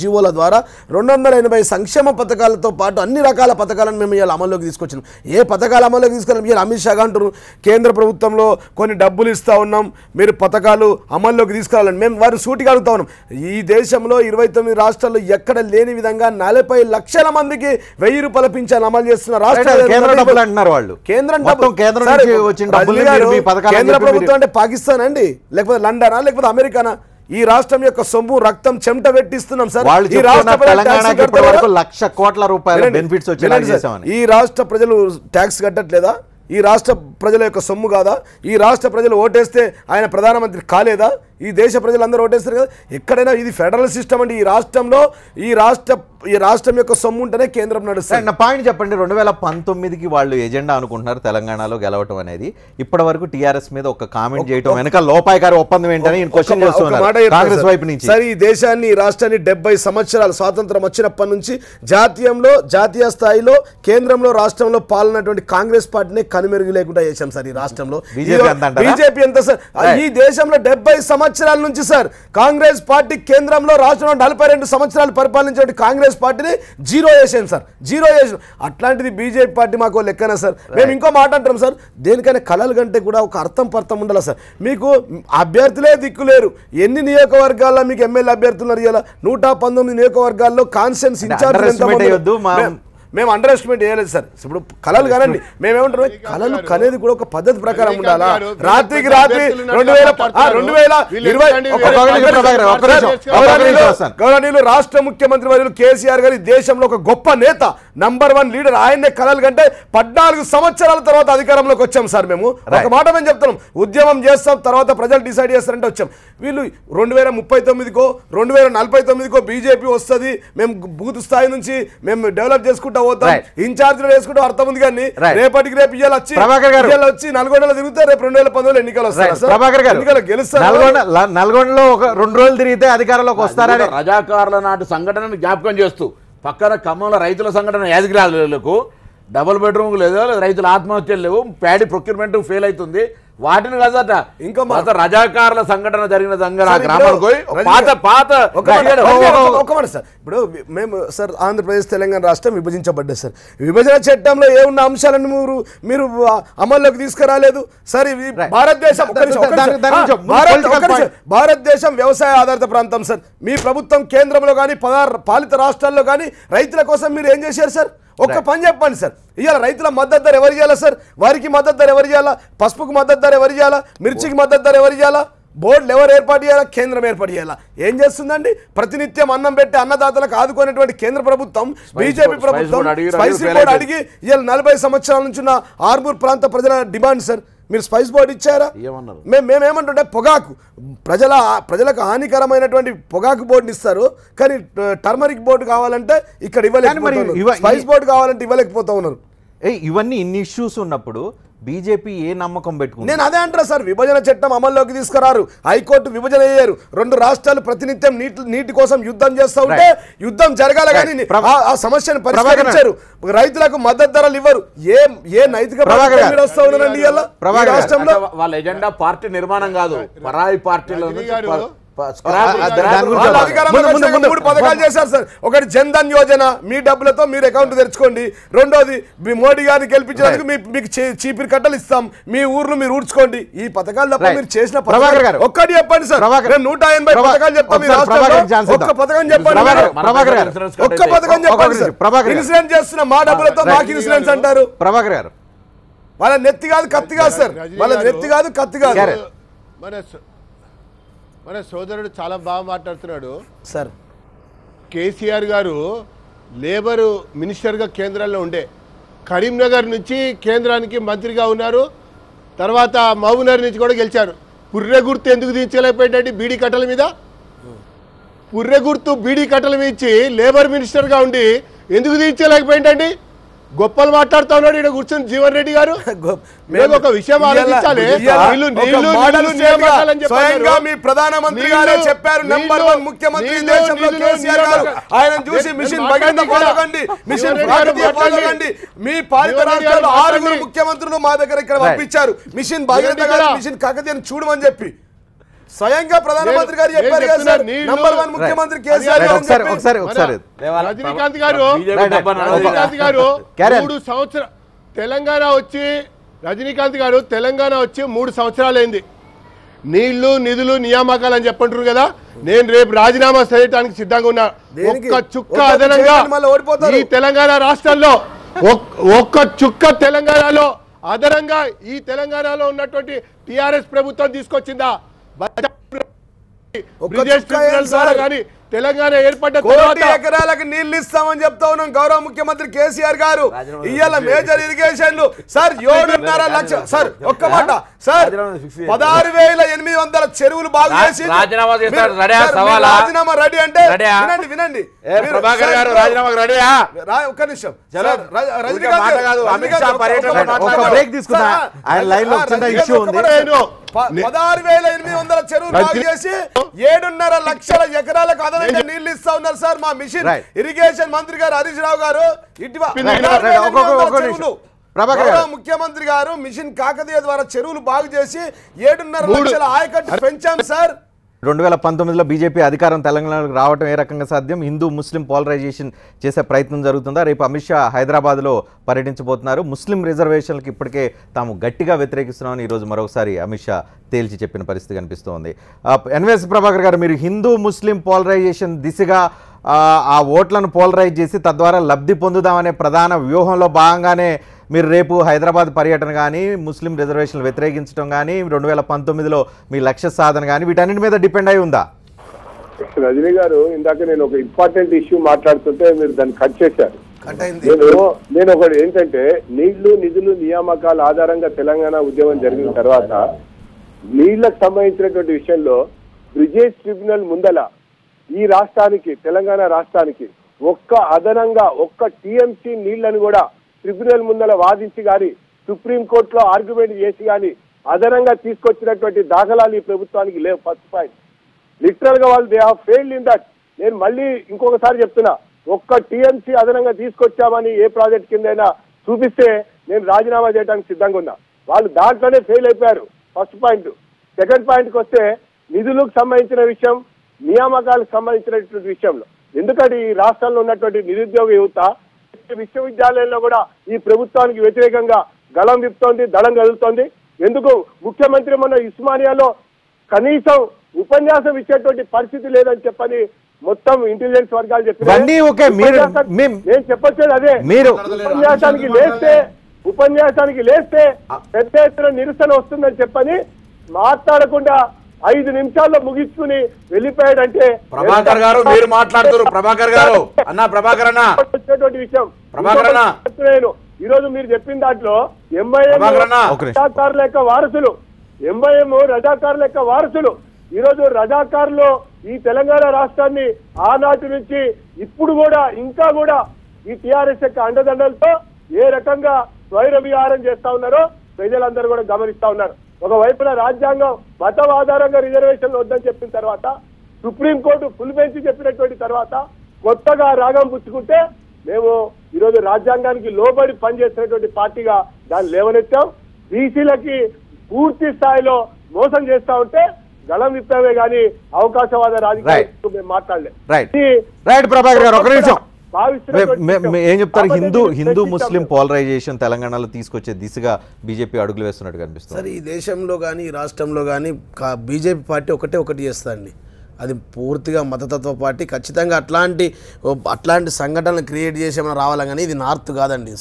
జీవోల ద్వారా 280 సంక్షేమ పథకాలతో పాటు అన్ని రకాల పథకాలను మేము ఇలా అమల్లోకి తీసుకొచ్చినాం. ఏ పథకాలు అమల్లోకి తీసుకున్నాం? మీరు అమిత్ షా అంటారు కేంద్ర ప్రభుత్వంలో కొన్ని డబ్బులు ఇస్తూ ఉన్నాం, మీరు పథకాలు అమల్లోకి తీసుకురావాలని. మేము వారు సూటిగా అడుగుతా ఉన్నాం. ఈ దేశంలో 29 రాష్ట్రాల్లో ఎక్కడ లేని విధంగా 40 లక్షల మందికి 1000 రూపాయల పింఛన్ అమలు చేస్తున్న రాష్ట్రాలు కేంద్రం ప్రభుత్వం అంటే పాకిస్తాన్ అండి, లేకపోతే లండనా, లేకపోతే అమెరికానా? ఈ రాష్ట్రం యొక్క సొమ్ము రక్తం చెమట పెట్టిస్తున్నాం సార్. ఈ రాష్ట్ర ప్రజలు ట్యాక్స్ కట్టట్లేదా? ఈ రాష్ట్ర ప్రజల యొక్క సొమ్ము కాదా? ఈ రాష్ట్ర ప్రజలు ఓటేస్తే ఆయన ప్రధానమంత్రి కాలేదా? ఈ దేశ ప్రజలందరూ ఓటేస్తారు కదా. ఎక్కడైనా ఇది ఫెడరల్ సిస్టమ్ అండి. ఈ రాష్ట్రం యొక్క సొమ్ము ఉంటేనే కేంద్రం నడుస్తుంది. నా పాయింట్ చెప్పండి. 2019కి వాళ్ళు ఎజెండా అనుకుంటున్నారు తెలంగాణలో గెలవటం అనేది. ఇప్పటి వరకు టీఆర్ఎస్ మీద ఒక కామెంట్ చేయడం వెనక లోపాయకారి ఒప్పందం ఏంటని క్వశ్చన్ చేస్తున్నారు కాంగ్రెస్ వైపు నుంచి. సరే, ఈ దేశాన్ని ఈ రాష్ట్రాన్ని 70 సంవత్సరాలు స్వాతంత్రం వచ్చినప్పటి నుంచి జాతీయ స్థాయిలో కేంద్రంలో రాష్ట్రంలో పాలనటువంటి కాంగ్రెస్ పార్టీని కనుమెరుగు లేకుండా చేశాం సార్. ఈ రాష్ట్రంలో బీజేపీ ఎంత సార్? ఈ దేశంలో 70 సంవత్సరాల నుంచి సార్ కాంగ్రెస్ పార్టీ కేంద్రంలో రాష్ట్రంలో 42 సంవత్సరాలు పరిపాలించే కాంగ్రెస్ పార్టీని జీరో చేసాను సార్. జీరో చేసాను. అట్లాంటిది బీజేపీ పార్టీ మాకు లెక్కన సార్. మేము ఇంకో మాట అంటాం సార్, దేనికైనా కళలు కంటే కూడా ఒక అర్థం ఉండాలి సార్. మీకు అభ్యర్థులే దిక్కులేరు. ఎన్ని నియోజకవర్గాల్లో మీకు ఎమ్మెల్యే అభ్యర్థులు అయ్యాల? 119 నియోజకవర్గాల్లో కాన్స్టిట్యూన్సీ ఇన్ఛార్జ్. మేము అండర్ ఎస్టిమేట్ చేయలేదు సార్. ఇప్పుడు కళలు కానండి, మేమేమంటారు, కళలు కనేది కూడా ఒక పద్ధతి ప్రకారం ఉండాలా? రాత్రికి రాత్రి 2020 గౌరవనీయులు రాష్ట్ర ముఖ్యమంత్రి వర్యులు కేసీఆర్ గారి దేశంలో ఒక గొప్ప నేత, నంబర్ 1 లీడర్. ఆయన్నే కళలు కంటే 14 సంవత్సరాల తర్వాత అధికారంలోకి వచ్చాం సార్. మేము ఒక మాట మేము చెప్తున్నాం, ఉద్యమం చేస్తాం, తర్వాత ప్రజలు డిసైడ్ చేస్తారంటే వచ్చాం. వీళ్ళు 2039కో 2049కో బీజేపీ వస్తుంది, మేము బూత్ స్థాయి నుంచి మేము డెవలప్ చేసుకుంటాం, ఇన్ఛార్జ్ వేసుకుంటే అర్థం ఉంది. కానీ రేపటికి రేపు ఇవాళ వచ్చి నల్గొండలో తిరిగితే రేపు 2019 ఎన్నికలు వస్తాయి. గెలుస్తారు. నల్గొండలో ఒక 2 రోజులు తిరిగితే అధికారంలోకి వస్తారని రజాకారుల నాటి సంఘటనను జ్ఞాపకం చేస్తూ పక్కన ఖమ్మంలో రైతుల సంఘటన యాదగిరిలకు డబుల్ బెడ్రూమ్ లేదో, రైతుల ఆత్మహత్యలు లేవు, ప్యాడీ ప్రొక్యూర్మెంట్ ఫెయిల్ అవుతుంది. వాటిని కదట ఇంకా రజాకారుల సంఘటన జరిగిన సార్. ఇప్పుడు మేము సార్ ఆంధ్రప్రదేశ్ తెలంగాణ రాష్ట్రం విభజించబడ్డది సార్. విభజన చట్టంలో ఏమున్న అంశాలను మీరు అమల్లోకి తీసుకురాలేదు సార్. భారతదేశం వ్యవసాయ ఆధారిత ప్రాంతం సార్. మీ ప్రభుత్వం కేంద్రంలో కానీ పాలిత రాష్ట్రాల్లో కానీ రైతుల కోసం మీరు ఏం చేశారు సార్? ఒక్క పని చెప్పండి సార్. ఇవాళ రైతుల మద్దతు ధర ఎవరు చేయాలా సార్? వారికి మద్దతు ధర ఎవరు చేయాలా? పసుపుకు మద్దతు ధర ఎవరు చేయాలా? మిర్చికి మద్దతు ధర ఎవరు చేయాలా? బోర్డులు ఎవరు ఏర్పాటు చేయాలా? కేంద్రం ఏర్పాటు చేయాలా? ఏం చేస్తుందండి? ప్రతినిత్యం అన్నం పెట్టి అన్నదాతలకు ఆదుకునేటువంటి కేంద్ర ప్రభుత్వం, బీజేపీ ప్రభుత్వం స్పైసీ బోర్డు అడిగి ఇవాళ 40 సంవత్సరాల నుంచి ఉన్న ఆర్మూర్ ప్రాంత ప్రజల డిమాండ్ సార్. మీరు స్పైస్ బోర్డు ఇచ్చారా? మేమేమంటుంటే పొగాకు ప్రజలకు హానికరమైనటువంటి పొగాకు బోర్డుని ఇస్తారు, కానీ టర్మరిక్ బోర్డు కావాలంటే ఇక్కడ ఇవ్వలేకపోతున్నారు, స్పైస్ బోర్డు కావాలంటే ఇవ్వలేకపోతా ఉన్నారు. ఇవన్నీ ఇన్ని ఇష్యూస్ ఉన్నప్పుడు బీజేపీ ఏ నమ్మకం పెట్టుకుంది? నేను అదే అంటారా సార్, విభజన చట్టం అమల్లోకి తీసుకురారు, హైకోర్టు విభజన అయ్యారు, 2 రాష్ట్రాలు ప్రతినిత్యం నీటి కోసం యుద్ధం చేస్తూ ఉంటే యుద్ధం జరగాలి కానీ ఆ సమస్యను పరిష్కరించారు. రైతులకు మద్దతు ధరలు ఇవ్వరు. ఏ నైతిక వస్తా ఉన్నారండి రాష్ట్రంలో? వాళ్ళ ఎజెండా పార్టీ నిర్మాణం కాదు, పరాయి పార్టీలో 3 పథకాలు చేశారు సార్. ఒకటి జన్ధన్ యోజన, మీ డబ్బులతో మీరు అకౌంట్ తెరుచుకోండి. రెండోది మీ మోడీ గారిని గెలిపించినందుకు మీకు చీపిరి కట్టలు ఇస్తాం, మీ ఊర్లు మీరు ఊడ్చుకోండి. ఈ పథకాలు తప్ప మీరు చేసిన ఒక్కటి చెప్పండి సార్. 180 పథకాలు చెప్తాం. ఒక్క పథకం చెప్పండి, ఒక్క పథకం చెప్పండి సార్. ఇన్సూరెన్స్ చేస్తున్న మా డబ్బులతో మాకు ఇన్సూరెన్స్ అంటారు. ప్రభాకర్ గారు, వాళ్ళ నెత్తి కాదు కత్తి కాదు సార్, వాళ్ళ నెత్తి కాదు కత్తి కాదు. మన సోదరుడు చాలా బాగా మాట్లాడుతున్నాడు సార్. కేసీఆర్ గారు లేబర్ మినిస్టర్గా కేంద్రంలో ఉండే, కరీంనగర్ నుంచి కేంద్రానికి మంత్రిగా ఉన్నారు, తర్వాత మహబూబ్నగర్ నుంచి కూడా గెలిచారు. పుర్రె గుర్తు ఎందుకు దించలేకపోయిందండి? బీడీ కట్టల మీద పుర్రె గుర్తు బీడీ కట్టల మీద ఇచ్చి లేబర్ మినిస్టర్గా ఉండి ఎందుకు దించలేకపోయిందండి? గొప్పలు మాట్లాడుతా ఉన్నాడు ఇక్కడ కూర్చొని జీవన్ రెడ్డి గారు. ఒక విషయం ఆలోచించాలి. స్వయంగా మీ ప్రధానమంత్రి గారే చెప్పారు, నంబర్ 1 ముఖ్యమంత్రి దేశంలో కేసీఆర్ గారు. ఆయన చూసి మిషన్ భగీరథ ఫాలో కండి, మిషన్ కాకతీయ ఫాలో కండి. మీ పాలిత రాష్ట్రాల్లో 6 ముఖ్యమంత్రులు మా దగ్గర ఇక్కడ పంపించారు, మిషన్ భగీరథ గారు, మిషన్ కాకతీయని చూడమని చెప్పి. స్వయంగా ప్రధానమంత్రి గారు చెప్పారు కదా సార్, నంబర్ 1 ముఖ్యమంత్రి కేసీఆర్ గారు. రజనీకాంత్ గారు 3 సంవత్సరాలు తెలంగాణ వచ్చి, రజనీకాంత్ గారు తెలంగాణ వచ్చి 3 సంవత్సరాలైంది. నీళ్లు నిధులు నియామకాలు అని చెప్పంటారు కదా, నేను రేపు రాజీనామా చేయడానికి సిద్ధంగా ఉన్నా. ఒక్క చుక్క అదనంగా ఈ తెలంగాణ రాష్ట్రంలో, ఒక్క చుక్క తెలంగాణలో అదనంగా ఈ తెలంగాణలో ఉన్నటువంటి టిఆర్ఎస్ ప్రభుత్వం తీసుకొచ్చిందా? తెలంగాణ ఏర్పడ్డ 1 కోటి తర్వాత ఎకరాలకు నీళ్లు ఇస్తామని చెప్తా ఉన్నాం గౌరవ ముఖ్యమంత్రి కేసీఆర్ గారు. ఇవాళ మేజర్ ఇరిగేషన్లు సార్ 7.5 లక్షలు సార్ ఒక్క మాట సార్ 16,800 చెరువులు బాగు చేసి రాజీనామా చేస్తారు. రెడీయా? సవాలా? రాజీనామా రెడీ అంటే రెడీయా? వినండి ప్రభాకర్ గారు రాజీనామాకు రెడీయా? ఒక్క నిమిషం మాట కాదు, అమిత్ షా పర్యటన ఒక బ్రేక్ తీసుకుందా ఆయన లైన్ లో చిన్న ఇష్యూ ఉంది. 16,800 చెరువులు బాగు చేసి 7.5 లక్షల ఎకరాలకు అదనంగా నీళ్లు ఇస్తా ఉన్నారు సార్ మా మిషన్ ఇరిగేషన్ మంత్రి గారు హరీష్ రావు గారు. ముఖ్యమంత్రి గారు మిషన్ కాకతీయ ద్వారా చెరువులు బాగు చేసి 7.5 లక్షల ఆయకట్టు పెంచాం సార్. 2019లో బీజేపీ అధికారం తెలంగాణకు రావడం ఏ రకంగా సాధ్యం? హిందూ ముస్లిం పోలరైజేషన్ చేసే ప్రయత్నం జరుగుతుందా? రేపు అమిత్ షా హైదరాబాద్లో పర్యటించబోతున్నారు. ముస్లిం రిజర్వేషన్లకు ఇప్పటికే తాము గట్టిగా వ్యతిరేకిస్తున్నామని ఈరోజు మరొకసారి అమిత్ షా తేల్చి చెప్పిన పరిస్థితి కనిపిస్తోంది. ఎన్వీఎస్ ప్రభాకర్ గారు, మీరు హిందూ ముస్లిం పోలరైజేషన్ దిశగా ఆ ఓట్లను పోలరైజ్ చేసి తద్వారా లబ్ధి పొందుదామనే ప్రధాన వ్యూహంలో భాగంగానే మీరు రేపు హైదరాబాద్ పర్యటన కానీ ముస్లిం రిజర్వేషన్లు వ్యతిరేకించడం కానీ 2019లో మీ లక్ష్య సాధన కానీ వీటన్నిటి మీద డిపెండ్ అయి ఉందా? రజనీ గారు, ఇందాక నేను ఒక ఇంపార్టెంట్ ఇష్యూ మాట్లాడుతుంటే మీరు దాన్ని కట్ చేశారు. నేను ఒకటి ఏంటంటే, నీళ్లు నిధులు నియామకాల ఆధారంగా తెలంగాణ ఉద్యమం జరిగిన తర్వాత నీళ్లకు సంబంధించినటువంటి విషయంలో బ్రిజేష్ ట్రిబ్యునల్ ముందల ఈ రాష్ట్రానికి తెలంగాణ రాష్ట్రానికి అదనంగా ఒక్క టీఎంసీ నీళ్లను కూడా ట్రిబ్యునల్ ముందల వాదించి కానీ సుప్రీంకోర్టులో ఆర్గ్యుమెంట్ చేసి కానీ అదనంగా తీసుకొచ్చినటువంటి దాఖలాలు ఈ ప్రభుత్వానికి లేవు. ఫస్ట్ పాయింట్, లిటరల్ గా వాళ్ళు they have failed in that. నేను మళ్ళీ ఇంకొకసారి చెప్తున్నా, ఒక్క టీఎంసీ అదనంగా తీసుకొచ్చామని ఏ ప్రాజెక్ట్ కిందైనా చూపిస్తే నేను రాజీనామా చేయడానికి సిద్ధంగా ఉన్నా. వాళ్ళు దాంట్లోనే ఫెయిల్ అయిపోయారు. First point. సెకండ్ పాయింట్కి వస్తే నిధులకు సంబంధించిన విషయం, నియామకాలకు సంబంధించినటువంటి విషయంలో, ఎందుకంటే ఈ రాష్ట్రంలో ఉన్నటువంటి నిరుద్యోగ యువత విశ్వవిద్యాలయంలో కూడా ఈ ప్రభుత్వానికి వ్యతిరేకంగా గళం విప్పుతోంది, దళం కదులుతోంది. ఎందుకు ముఖ్యమంత్రి మొన్న ఉస్మానియాలో కనీసం ఉపన్యాసం ఇచ్చేటువంటి పరిస్థితి లేదని చెప్పని మొత్తం ఇంటెలిజెన్స్ వర్గాలు చెప్పారు. నేను చెప్పొచ్చేది అదే, ఉపన్యాసానికి లేస్తే పెద్ద ఎత్తున నిరసన వస్తుందని చెప్పని మాట్లాడకుండా 5 నిమిషాల్లో ముగించుకుని వెళ్ళిపోయాడంటే ప్రభాకర్ గారు మీరు మాట్లాడుతున్నారు. ప్రభాకర్ గారు అన్న ప్రభాకర్ అన్న వచ్చేటువంటి విషయం నేను ఈ రోజు మీరు చెప్పిన దాంట్లో ఎంఐఎం రజాకారుల యొక్క వారసులు, ఎంఐఎం రజాకారుల యొక్క వారసులు ఈ రోజు రజాకారులు ఈ తెలంగాణ రాష్ట్రాన్ని ఆనాటి నుంచి ఇప్పుడు కూడా ఇంకా కూడా ఈ టిఆర్ఎస్ యొక్క అండదండలతో ఏ రకంగా స్వైర విహారం చేస్తా ఉన్నారో ప్రజలందరూ కూడా గమనిస్తా ఉన్నారు. ఒకవైపున రాజ్యాంగం మతం ఆధారంగా రిజర్వేషన్లు వద్దని చెప్పిన తర్వాత, సుప్రీంకోర్టు ఫుల్ బెంచ్ చెప్పినటువంటి తర్వాత కొత్తగా రాగం పుచ్చుకుంటే మేము ఈరోజు రాజ్యాంగానికి లోబడి పనిచేస్తున్నటువంటి పార్టీగా దాన్ని లేవనెత్తాం. బీసీలకి పూర్తి స్థాయిలో మోసం చేస్తా ఉంటే గళం విప్పామే కానీ అవకాశవాద రాజకీయాలు మేము మాట్లాడలేదు. ఏం చెప్తారు? హిందూ ముస్లిం పోలరైజేషన్ తెలంగాణలో తీసుకొచ్చే దిశగా బీజేపీ అడుగులు వేస్తున్నట్టు కనిపిస్తుంది. సరే, ఈ దేశంలో కానీ ఈ రాష్ట్రంలో కానీ బీజేపీ పార్టీ ఒకటి చేస్తుందండి, అది పూర్తిగా మతతత్వ పార్టీ. ఖచ్చితంగా అట్లాంటి సంఘటనలు క్రియేట్ చేసి ఏమైనా రావాలి కానీ ఇది నార్త్ కాదండి,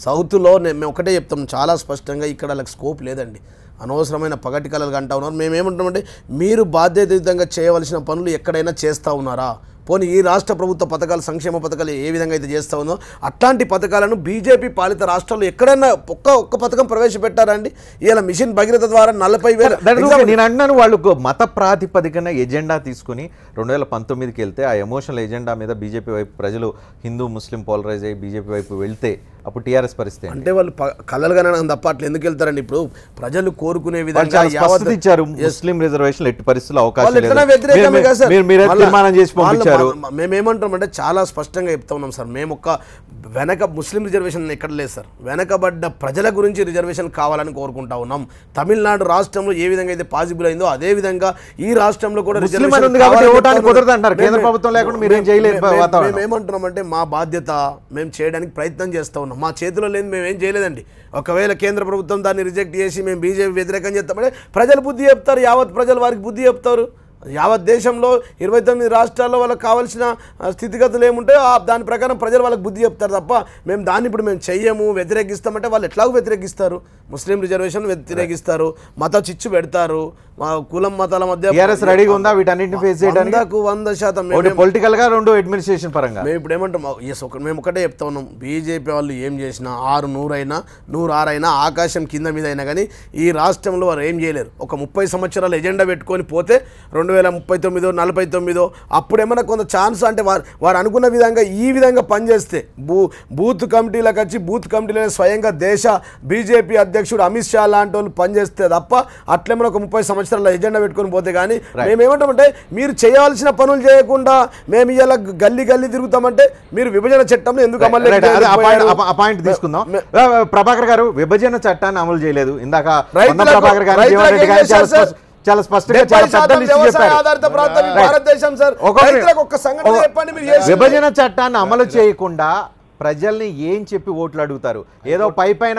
సౌత్లో మేము ఒకటే చెప్తాం చాలా స్పష్టంగా, ఇక్కడ వాళ్ళకి స్కోప్ లేదండి. అనవసరమైన పగటి కళలు అంటా ఉన్నారు. మేమేమంటామంటే, మీరు బాధ్యతాయుతంగా చేయవలసిన పనులు ఎక్కడైనా చేస్తూ ఉన్నారా? పోనీ ఈ రాష్ట్ర ప్రభుత్వ పథకాలు, సంక్షేమ పథకాలు ఏ విధంగా అయితే చేస్తూ ఉందో అట్లాంటి పథకాలను బీజేపీ పాలిత రాష్ట్రాల్లో ఎక్కడైనా ఒక్క పథకం ప్రవేశపెట్టారండి? ఇలా మిషన్ భగీరథ ద్వారా 40,000 నేను అంటున్నాను, వాళ్ళు మత ప్రాతిపదికన ఎజెండా తీసుకుని 2019కి వెళ్తే ఆ ఎమోషనల్ ఎజెండా మీద బీజేపీ వైపు ప్రజలు హిందూ ముస్లిం పోలరైజ్ అయ్యి బీజేపీ వైపు వెళ్తే అప్పుడు టీఆర్ఎస్ పరిస్థితి అంటే వాళ్ళు కలలుగానే తప్ప అట్లా ఎందుకు వెళ్తారండి? ఇప్పుడు ప్రజలు కోరుకునే విధంగా ఇచ్చారు ముస్లిం రిజర్వేషన్ ఎట్టి పరిస్థితుల్లో అవకాశం మేమేమంటామంటే చాలా స్పష్టంగా చెప్తా ఉన్నాం సార్. మేము ముస్లిం రిజర్వేషన్ ఎక్కడ లేదు సార్, వెనకబడ్డ ప్రజల గురించి రిజర్వేషన్ కావాలని కోరుకుంటా ఉన్నాం. తమిళనాడు రాష్ట్రంలో ఏ విధంగా అయితే పాసిబుల్ అయిందో అదే విధంగా ఈ రాష్ట్రంలో కూడా మేమేమంటున్నామంటే మా బాధ్యత మేము చేయడానికి ప్రయత్నం చేస్తా ఉన్నాం. మా చేతిలో లేదు, మేమేం చేయలేదండి. ఒకవేళ కేంద్ర ప్రభుత్వం దాన్ని రిజెక్ట్ చేసి మేము బీజేపీ వ్యతిరేకం చేస్తామంటే ప్రజలు బుద్ధి చెప్తారు, యావత్ ప్రజలు వారికి బుద్ధి చెప్తారు. యావత్ దేశంలో 29 రాష్ట్రాల్లో వాళ్ళకి కావాల్సిన స్థితిగతులు ఏముంటాయో దాని ప్రకారం ప్రజలు వాళ్ళకి బుద్ధి చెప్తారు తప్ప మేము దాన్ని ఇప్పుడు మేము చెయ్యము వ్యతిరేకిస్తామంటే వాళ్ళు ఎట్లాగో వ్యతిరేకిస్తారు. ముస్లిం రిజర్వేషన్ వ్యతిరేకిస్తారు, మత చిచ్చు పెడతారు, మా కులం మతాల మధ్య రెడీగా ఉందా వీటన్నిటిని ఫేస్ చేయడానికి? 100% పొలిటికల్ గా, రెండు అడ్మినిస్ట్రేషన్ పరంగా. మేము ఇప్పుడు ఏమంటాం, మేము ఒకటే చెప్తా ఉన్నాం, బీజేపీ వాళ్ళు ఏం చేసినా 6 100 అయినా 106 అయినా ఆకాశం కింద మీద అయినా కానీ ఈ రాష్ట్రంలో వారు ఏం చేయలేరు. ఒక 30 సంవత్సరాల ఎజెండా పెట్టుకొని పోతే 2039 49 అప్పుడేమన్నా కొంత ఛాన్స్ అంటే వారు అనుకున్న విధంగా ఈ విధంగా పనిచేస్తే బూత్ కమిటీలకు వచ్చి బూత్ కమిటీలో స్వయంగా దేశ బీజేపీ అధ్యక్షుడు అమిత్ షా లాంటి వాళ్ళు పనిచేస్తే తప్ప అట్లేమన్నా ఒక 30 సంవత్సరాల ఎజెండా పెట్టుకొని పోతే కానీ మేమేమంటామంటే మీరు చేయాల్సిన పనులు చేయకుండా మేము ఇలా గల్లీ తిరుగుతామంటే మీరు విభజన చట్టంలో ఎందుకు అమలు పాయింట్ తీసుకుందాం. ప్రభాకర్ గారు విభజన చట్టాన్ని అమలు చేయలేదు. ఇందాక ప్రభాకర్ గారు చాలా స్పష్టంగా విభజన చట్టాన్ని అమలు చేయకుండా ప్రజల్ని ఏం చెప్పి ఓట్లు అడుగుతారు? ఏదో పైపైన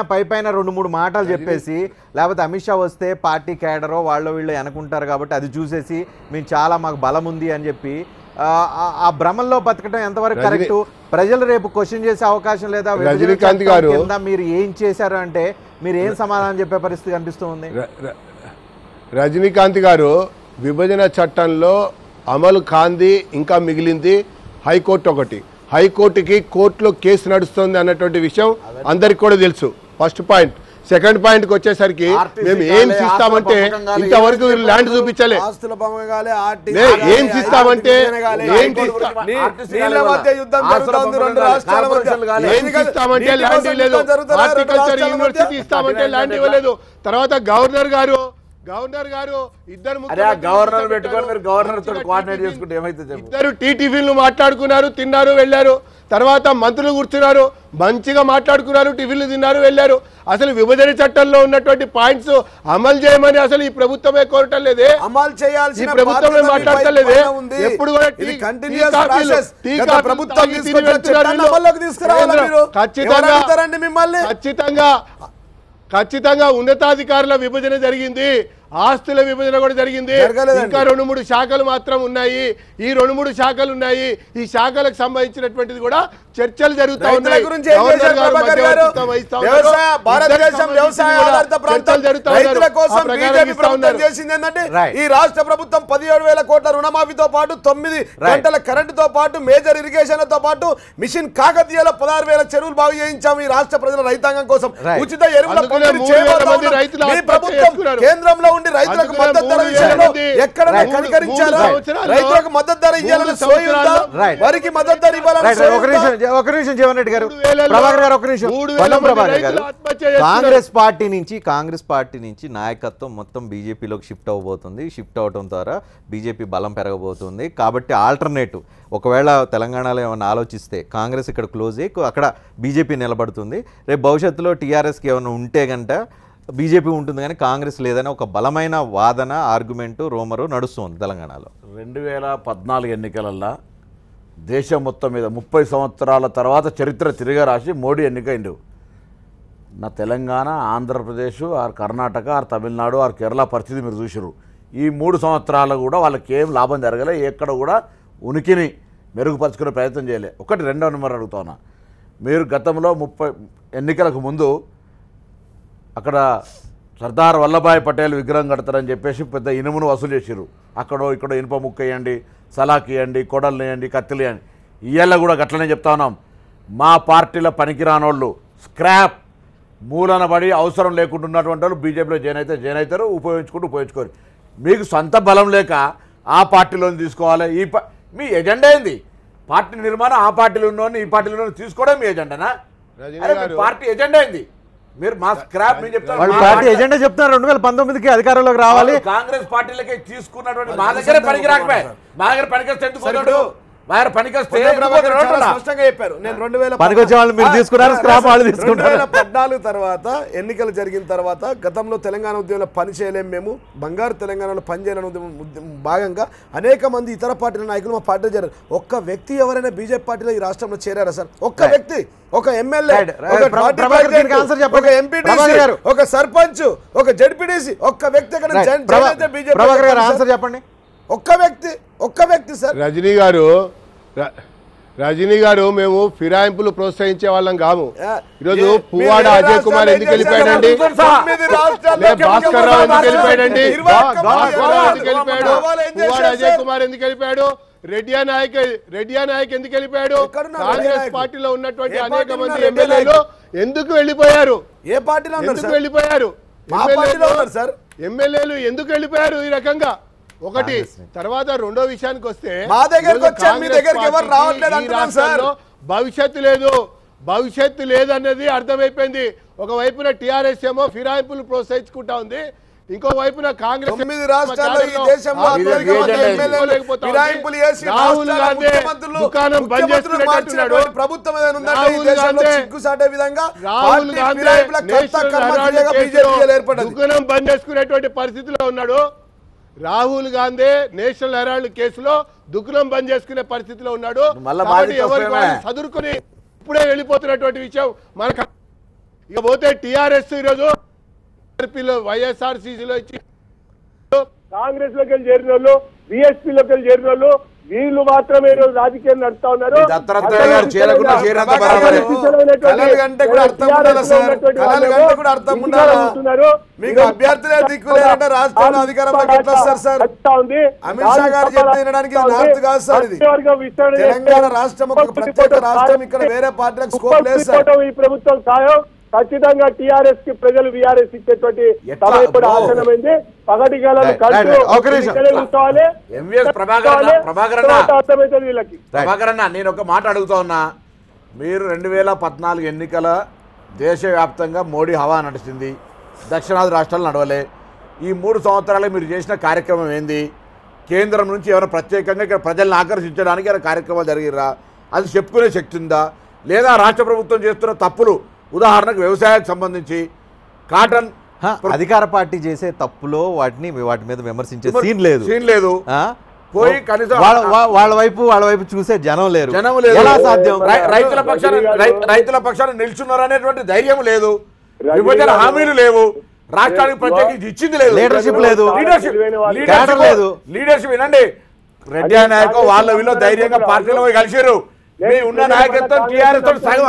2-3 మాటలు చెప్పేసి, లేకపోతే అమిత్ షా వస్తే పార్టీ క్యాడరో వాళ్ళు వీళ్ళు అనుకుంటారు కాబట్టి అది చూసేసి మేము మాకు బలం ఉంది అని చెప్పి ఆ భ్రమంలో బతకడం ఎంతవరకు కరెక్ట్? ప్రజలు రేపు క్వశ్చన్ చేసే అవకాశం లేదా? రజనీకాంత్ గారు మీరు ఏం చేశారు అంటే మీరు ఏం సమాధానం చెప్పే పరిస్థితి కనిపిస్తుంది? రజనీకాంత్ గారు, విభజన చట్టంలో అమలు కాంది ఇంకా మిగిలింది హైకోర్టు ఒకటి. హైకోర్టుకి కోర్టులో కేసు నడుస్తుంది అన్నటువంటి విషయం అందరికి కూడా తెలుసు. First point. సెకండ్ పాయింట్కి వచ్చేసరికి మేము ఏం ఇస్తామంటే ఇంతవరకు ల్యాండ్ చూపించలే. ఏం ఇస్తామంటే ల్యాండ్ ఇవ్వలేదు. హార్టికల్చర్ యూనివర్సిటీ ఇస్తామంటే ల్యాండ్ ఇవ్వలేదు. తర్వాత గవర్నర్ గారు ఇద్దరు టీటీవీలు మాట్లాడుకున్నారు, తిన్నారు, వెళ్ళారు. తర్వాత మంత్రులు కూర్చున్నారు, మంచిగా మాట్లాడుకున్నారు, టిఫిన్లు తిన్నారు, వెళ్ళారు. అసలు విభజన చట్టంలో ఉన్నటువంటి పాయింట్స్ అమలు చేయమని అసలు ఈ ప్రభుత్వమే కోరటం లేదే, అమలు చేయాల్సిన ఈ ప్రభుత్వమే మాట్లాడలేదే. ఎప్పుడు కూడా ఖచ్చితంగా ఉన్నతాధికారుల విభజన జరిగింది, ఆస్తుల విభజన కూడా జరిగింది. ఇంకా 2-3 శాఖలు మాత్రం ఉన్నాయి. ఈ 2-3 శాఖలు ఉన్నాయి. ఈ శాఖలకు సంబంధించినటువంటిది కూడా చర్చలు జరుగుతూ ఉన్నాయి. ఈ రాష్ట్ర ప్రభుత్వం 17,000 కోట్ల రుణమాఫీతో పాటు 9 గంటల కరెంటుతో పాటు మేజర్ ఇరిగేషన్లతో పాటు మిషన్ కాకతీయలో 16,000 చెరువులు బాగు చేయించాము ఈ రాష్ట్ర ప్రజల రైతాంగం కోసం. ఉచిత ఎరువుల ప్రభుత్వం కేంద్రంలో ఉండి రైతులకు మద్దతు ధర విషయంలో ఎక్కడైనా కనికరించారా? రైతులకు మద్దతు ధర ఇవ్వాలని సోయి ఉందా? వారికి మద్దతు ధర ఇవ్వాలని ఒక నిమిషం జీవన్ రెడ్డి గారు, ప్రభాకర్ గారు, ఒక నిమిషం. ప్రభాకర్ గారు, కాంగ్రెస్ పార్టీ నుంచి నాయకత్వం మొత్తం బీజేపీలోకి షిఫ్ట్ అవ్వబోతుంది. షిఫ్ట్ అవడం ద్వారా బీజేపీ బలం పెరగబోతుంది. కాబట్టి ఆల్టర్నేటివ్ ఒకవేళ తెలంగాణలో ఏమైనా ఆలోచిస్తే కాంగ్రెస్ ఇక్కడ క్లోజ్ అయ్యి అక్కడ బీజేపీ నిలబడుతుంది. రేపు భవిష్యత్తులో టీఆర్ఎస్కి ఏమైనా ఉంటే గంట బీజేపీ ఉంటుంది, కానీ కాంగ్రెస్ లేదని ఒక బలమైన వాదన, ఆర్గ్యుమెంటు, రోమరు నడుస్తుంది తెలంగాణలో. 2014 ఎన్నికలల్లో దేశం మొత్తం మీద 30 సంవత్సరాల తర్వాత చరిత్ర తిరిగి రాసి మోడీ ఎన్నికైండు. నా Telangana, Andhra Pradesh, or Karnataka, or Tamil Nadu, or Kerala పరిస్థితి మీరు చూసారు. ఈ 3 సంవత్సరాలు కూడా వాళ్ళకి ఏం లాభం జరగలే. ఎక్కడ కూడా ఉనికిని మెరుగుపరుచుకునే ప్రయత్నం చేయలే. ఒకటి రెండో నెంబర్ అడుగుతున్నా, మీరు గతంలో 30 ఎన్నికలకు ముందు అక్కడ సర్దార్ వల్లభాయ్ పటేల్ విగ్రహం కడతారని చెప్పేసి పెద్ద ఇనుమును వసూలు చేసిరు. అక్కడో ఇక్కడో ఇనుప ముక్క వేయండి, సలాకి వేయండి, కొడలు వేయండి, కత్తిలు వేయండి. ఇవాళ కూడా గట్లనే చెప్తా ఉన్నాం. మా పార్టీలో పనికిరానోళ్ళు, స్క్రాప్, మూలన పడి అవసరం లేకుండా ఉన్నటువంటి వాళ్ళు బీజేపీలో జాయిన్ అవుతారు, ఉపయోగించుకోరు. మీకు సొంత బలం లేక ఆ పార్టీలోని తీసుకోవాలి. మీ ఎజెండా ఏంది? పార్టీ నిర్మాణం ఆ పార్టీలో ఉన్నోని ఈ పార్టీలో తీసుకోవడం మీ ఎజెండానా? పార్టీ ఎజెండా ఏంది? మీరు మా స్క్రాప్ మేము చెప్తాను. పార్టీ ఎజెండా చెప్తున్నారు 2019కి అధికారంలోకి రావాలి. కాంగ్రెస్ పార్టీలకే తీసుకున్నటువంటి మా దగ్గర పనికి రాకపోయి మా దగ్గర పనికొస్తే ఎందుకు పనికొస్తే చెప్పారు. నేను 2014 తర్వాత ఎన్నికలు జరిగిన తర్వాత గతంలో తెలంగాణ ఉద్యమంలో పని చేయలేము, మేము బంగారు తెలంగాణలో పనిచేయాలని భాగంగా అనేక మంది ఇతర పార్టీల నాయకులు మా పార్టీలో చేరారు. ఒక్క వ్యక్తి ఎవరైనా బీజేపీ పార్టీలో ఈ రాష్ట్రంలో చేరారా సార్? ఒక్క వ్యక్తి, ఒక ఎమ్మెల్యే, ఒక ఎంపీటీసీ, ఒక సర్పంచ్, ఒక జడ్పీటీసీ, ఒక్క వ్యక్తి చెప్పండి. ఒక్క వ్యక్తి సార్. రజనీ గారు మేము ఫిరాయింపులు ప్రోత్సహించే వాళ్ళం కాము. ఈరోజు పువ్వాడ అజయ్ కుమార్ ఎందుకు వెళ్ళిపోయాడండి? భాస్కర్ రావు ఎందుకు వెళ్ళిపోయాడండి? పువ్వాడ అజయ్ కుమార్ ఎందుకు వెళ్ళిపోయాడు? రెడ్డియా నాయక్ ఎందుకు వెళ్ళిపోయాడు? కాంగ్రెస్ పార్టీలో ఉన్నటువంటి అనేక మంది ఎమ్మెల్యేలు ఎందుకు వెళ్ళిపోయారు? ఏ పార్టీలో ఎందుకు వెళ్ళిపోయారు? ఎమ్మెల్యేలు ఎందుకు వెళ్ళిపోయారు ఈ రకంగా? ఒకటి. తర్వాత రెండో విషయానికి వస్తే భవిష్యత్తు లేదన్నది అర్థమైపోయింది. ఒకవైపున టిఆర్ఎస్ ఏమో ఫిరాయింపులు ప్రోత్సహించుకుంటా ఉంది, ఇంకో వైపున కాంగ్రెస్. రాహుల్ గాంధీ దుకాణం బంద్ చేసుకునేటట్టున్నాడు. దుకాణం బంద్ చేసుకునేటువంటి పరిస్థితిలో ఉన్నాడు. రాహుల్ గాంధీ నేషనల్ హెరాల్డ్ కేసులో దుకాణం బంద్ చేసుకునే పరిస్థితిలో ఉన్నాడు. చదువుకుని ఇప్పుడే వెళ్ళిపోతున్నటువంటి విషయం మనకు. ఇక పోతే టిఆర్ఎస్ ఈరోజు వైఎస్ఆర్సీసీలో ఇచ్చి కాంగ్రెస్ లోకి వెళ్ళి చేరిన వాళ్ళు, బిఎస్పీలోకి వెళ్ళి చేరిన వాళ్ళు, వీళ్ళు మాత్రమే ఈరోజు రాజకీయం నడుస్తా ఉన్నారు. మీకు అభ్యర్థులే దిక్కులేదంటే రాష్ట్రంలో అధికారంలోకి ఎట్లా వస్తారు సార్? అమిత్ షా గారు చెప్తే వినడానికి నార్త్ కాదు సార్. ఇది తెలంగాణ రాష్ట్రం ఒక ప్రత్యేక రాష్ట్రం, ఇక్కడ వేరే పార్టీలకు స్కోప్ లేదు సార్. ఈ ప్రభుత్వం సాయం ఖచ్చితంగా టిఆర్ఎస్ కి ప్రజలు విఆర్ఎస్ ఇచ్చేటువంటి సమయం కూడా ఆసనమైంది. పగటి కాలాలు ప్రభాకరన్న, నేను ఒక మాట అడుగుతా ఉన్నా. మీరు 2014 ఎన్నికల దేశవ్యాప్తంగా మోడీ హవా నడిచింది, దక్షిణాది రాష్ట్రాలు నడవలే. ఈ 3 సంవత్సరాలు మీరు చేసిన కార్యక్రమం ఏంది? కేంద్రం నుంచి ఏమైనా ప్రత్యేకంగా ఇక్కడ ప్రజలను ఆకర్షించడానికి ఏమైనా కార్యక్రమాలు జరిగిరా? అది చెప్పుకునే శక్తి ఉందా? లేదా రాష్ట్ర ప్రభుత్వం చేస్తున్న తప్పులు, ఉదాహరణకు వ్యవసాయానికి సంబంధించి కాటన్ అధికార పార్టీ చేసే తప్పులో వాటి మీద విమర్శించే సీన్ లేదు. పోయి కనీసం వాళ్ళ వైపు చూసే జనం లేరు. ఎలా సాధ్యం? రైతుల పక్షాన నిల్చున్నారు అనేటువంటి ధైర్యం లేదు, విభజన హామీలు లేవు, రాష్ట్రానికి ప్రత్యేకించి ఇచ్చింది లేదు, లీడర్షిప్ లేదు. లీడర్షిప్ వినండి, రెడ్డి నాయకు వాళ్ళ వీళ్ళు ధైర్యంగా పార్టీలో పోయి కలిసారు. మీ ఉన్న నాయకత్వం టీఆర్ఎస్ తో సగం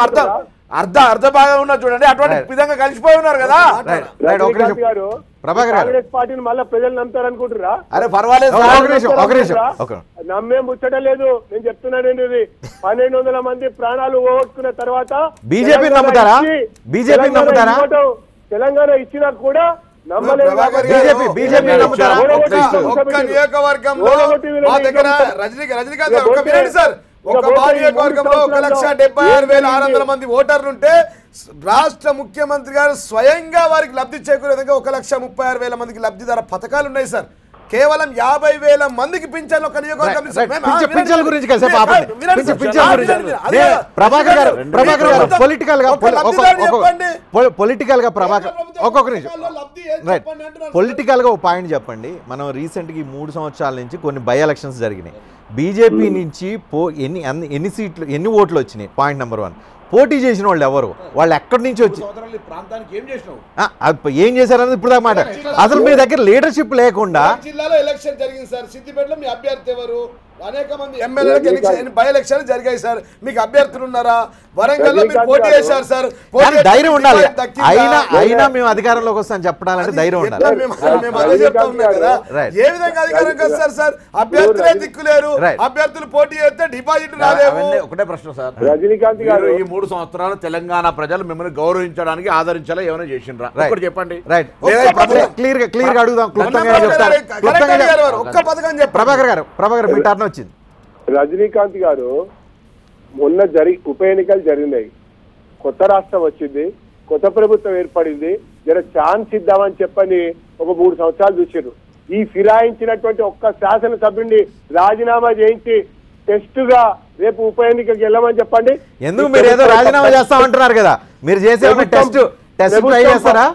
అర్ధ భాగం ఉన్నా చూడండి, అటువంటి విధంగా కలిసిపోయి ఉన్నారు కదా. కాంగ్రెస్ పార్టీని మళ్ళీ ప్రజలు నమ్ముతారనుకుంటురా? అరే పర్వాలేదు, నమ్మే ముచ్చట లేదు. నేను చెప్తున్నాను, 1200 మంది ప్రాణాలు పోగొట్టుకున్న తర్వాత బీజేపీ నమ్ముతారా? తెలంగాణ ఇచ్చినా కూడా బీజేపీ ఒక్క నియోజకవర్గంలో మా దగ్గర రజనీకాంత్ సార్, ఒక నియోజకవర్గంలో 1,76,600 మంది ఓటర్లుంటే రాష్ట్ర ముఖ్యమంత్రి గారు స్వయంగా వారికి లబ్ధి చేకూరే విధంగా 1,36,000 మందికి లబ్ధిదార పథకాలు ఉన్నాయి సార్. కేవలం 50,000 మందికి పింఛన్లు ఒక నియోజకవర్గం. పొలిటికల్ గా ఒక పాయింట్ చెప్పండి. మనం రీసెంట్ గా 3 సంవత్సరాల నుంచి కొన్ని బై ఎలక్షన్స్ జరిగినాయి. బీజేపీ నుంచి ఎన్ని ఓట్లు వచ్చినాయి? Point number 1. పోటీ చేసిన వాళ్ళు ఎవరు? వాళ్ళు ఎక్కడి నుంచి వచ్చి ఏం చేశారన్నది ఇప్పుడు దాకా మాట. అసలు మీ దగ్గర లీడర్షిప్ లేకుండా జిల్లాలో ఎలక్షన్ జరిగింది సార్. సిద్దిపేటలో మీ అభ్యర్థి ఎవరు? అనేక మంది ఎమ్మెల్యేలకు బై ఎలక్షన్ జరిగాయి సార్. మీకు అభ్యర్థులు ఉన్నారా? వరంగల్లో మీరు పోటీ చేశారు సార్. ధైర్యం ఉండాలి. అయినా మేము అధికారంలోకి వస్తాం చెప్పడాలంటే ధైర్యం ఉండాలి. ఏ విధంగా అధికారంలోకి వస్తారు సార్? అభ్యర్థులే దిక్కులేరు, అభ్యర్థులు పోటీ చేస్తే డిపాజిట్ రాలేవు. ఒకటే ప్రశ్న సార్, రజనీకాంత్ గారు ఈ 3 సంవత్సరాలు తెలంగాణ ప్రజలు మిమ్మల్ని గౌరవించడానికి ఆదరించాలా ఏమైనా చేసిండ్రా? ఒకటి చెప్పండి. క్లియర్ గా అడుగుదాం. ఒక్క పథకం చెప్పండి. ప్రభాకర్ మీ టర్న్ వచ్చింది. రజనీకాంత్ గారు, మొన్న ఉప ఎన్నికలు జరిగినాయి, కొత్త రాష్ట్రం వచ్చింది, కొత్త ప్రభుత్వం ఏర్పడింది, జర ఛాన్స్ ఇద్దామని చెప్పని ఒక 3 సంవత్సరాలు చూసారు. ఈ ఫిరాయించినటువంటి ఒక్క శాసనసభ్యుడిని రాజీనామా చేయించి టెస్ట్ గా రేపు ఉప ఎన్నికకి వెళ్ళమని చెప్పండి. ఎందుకు మీరు ఏదో రాజీనామా చేస్తామంటున్నారు కదా, మీరు చేసే టెస్ట్ ట్రై చేస్తారా?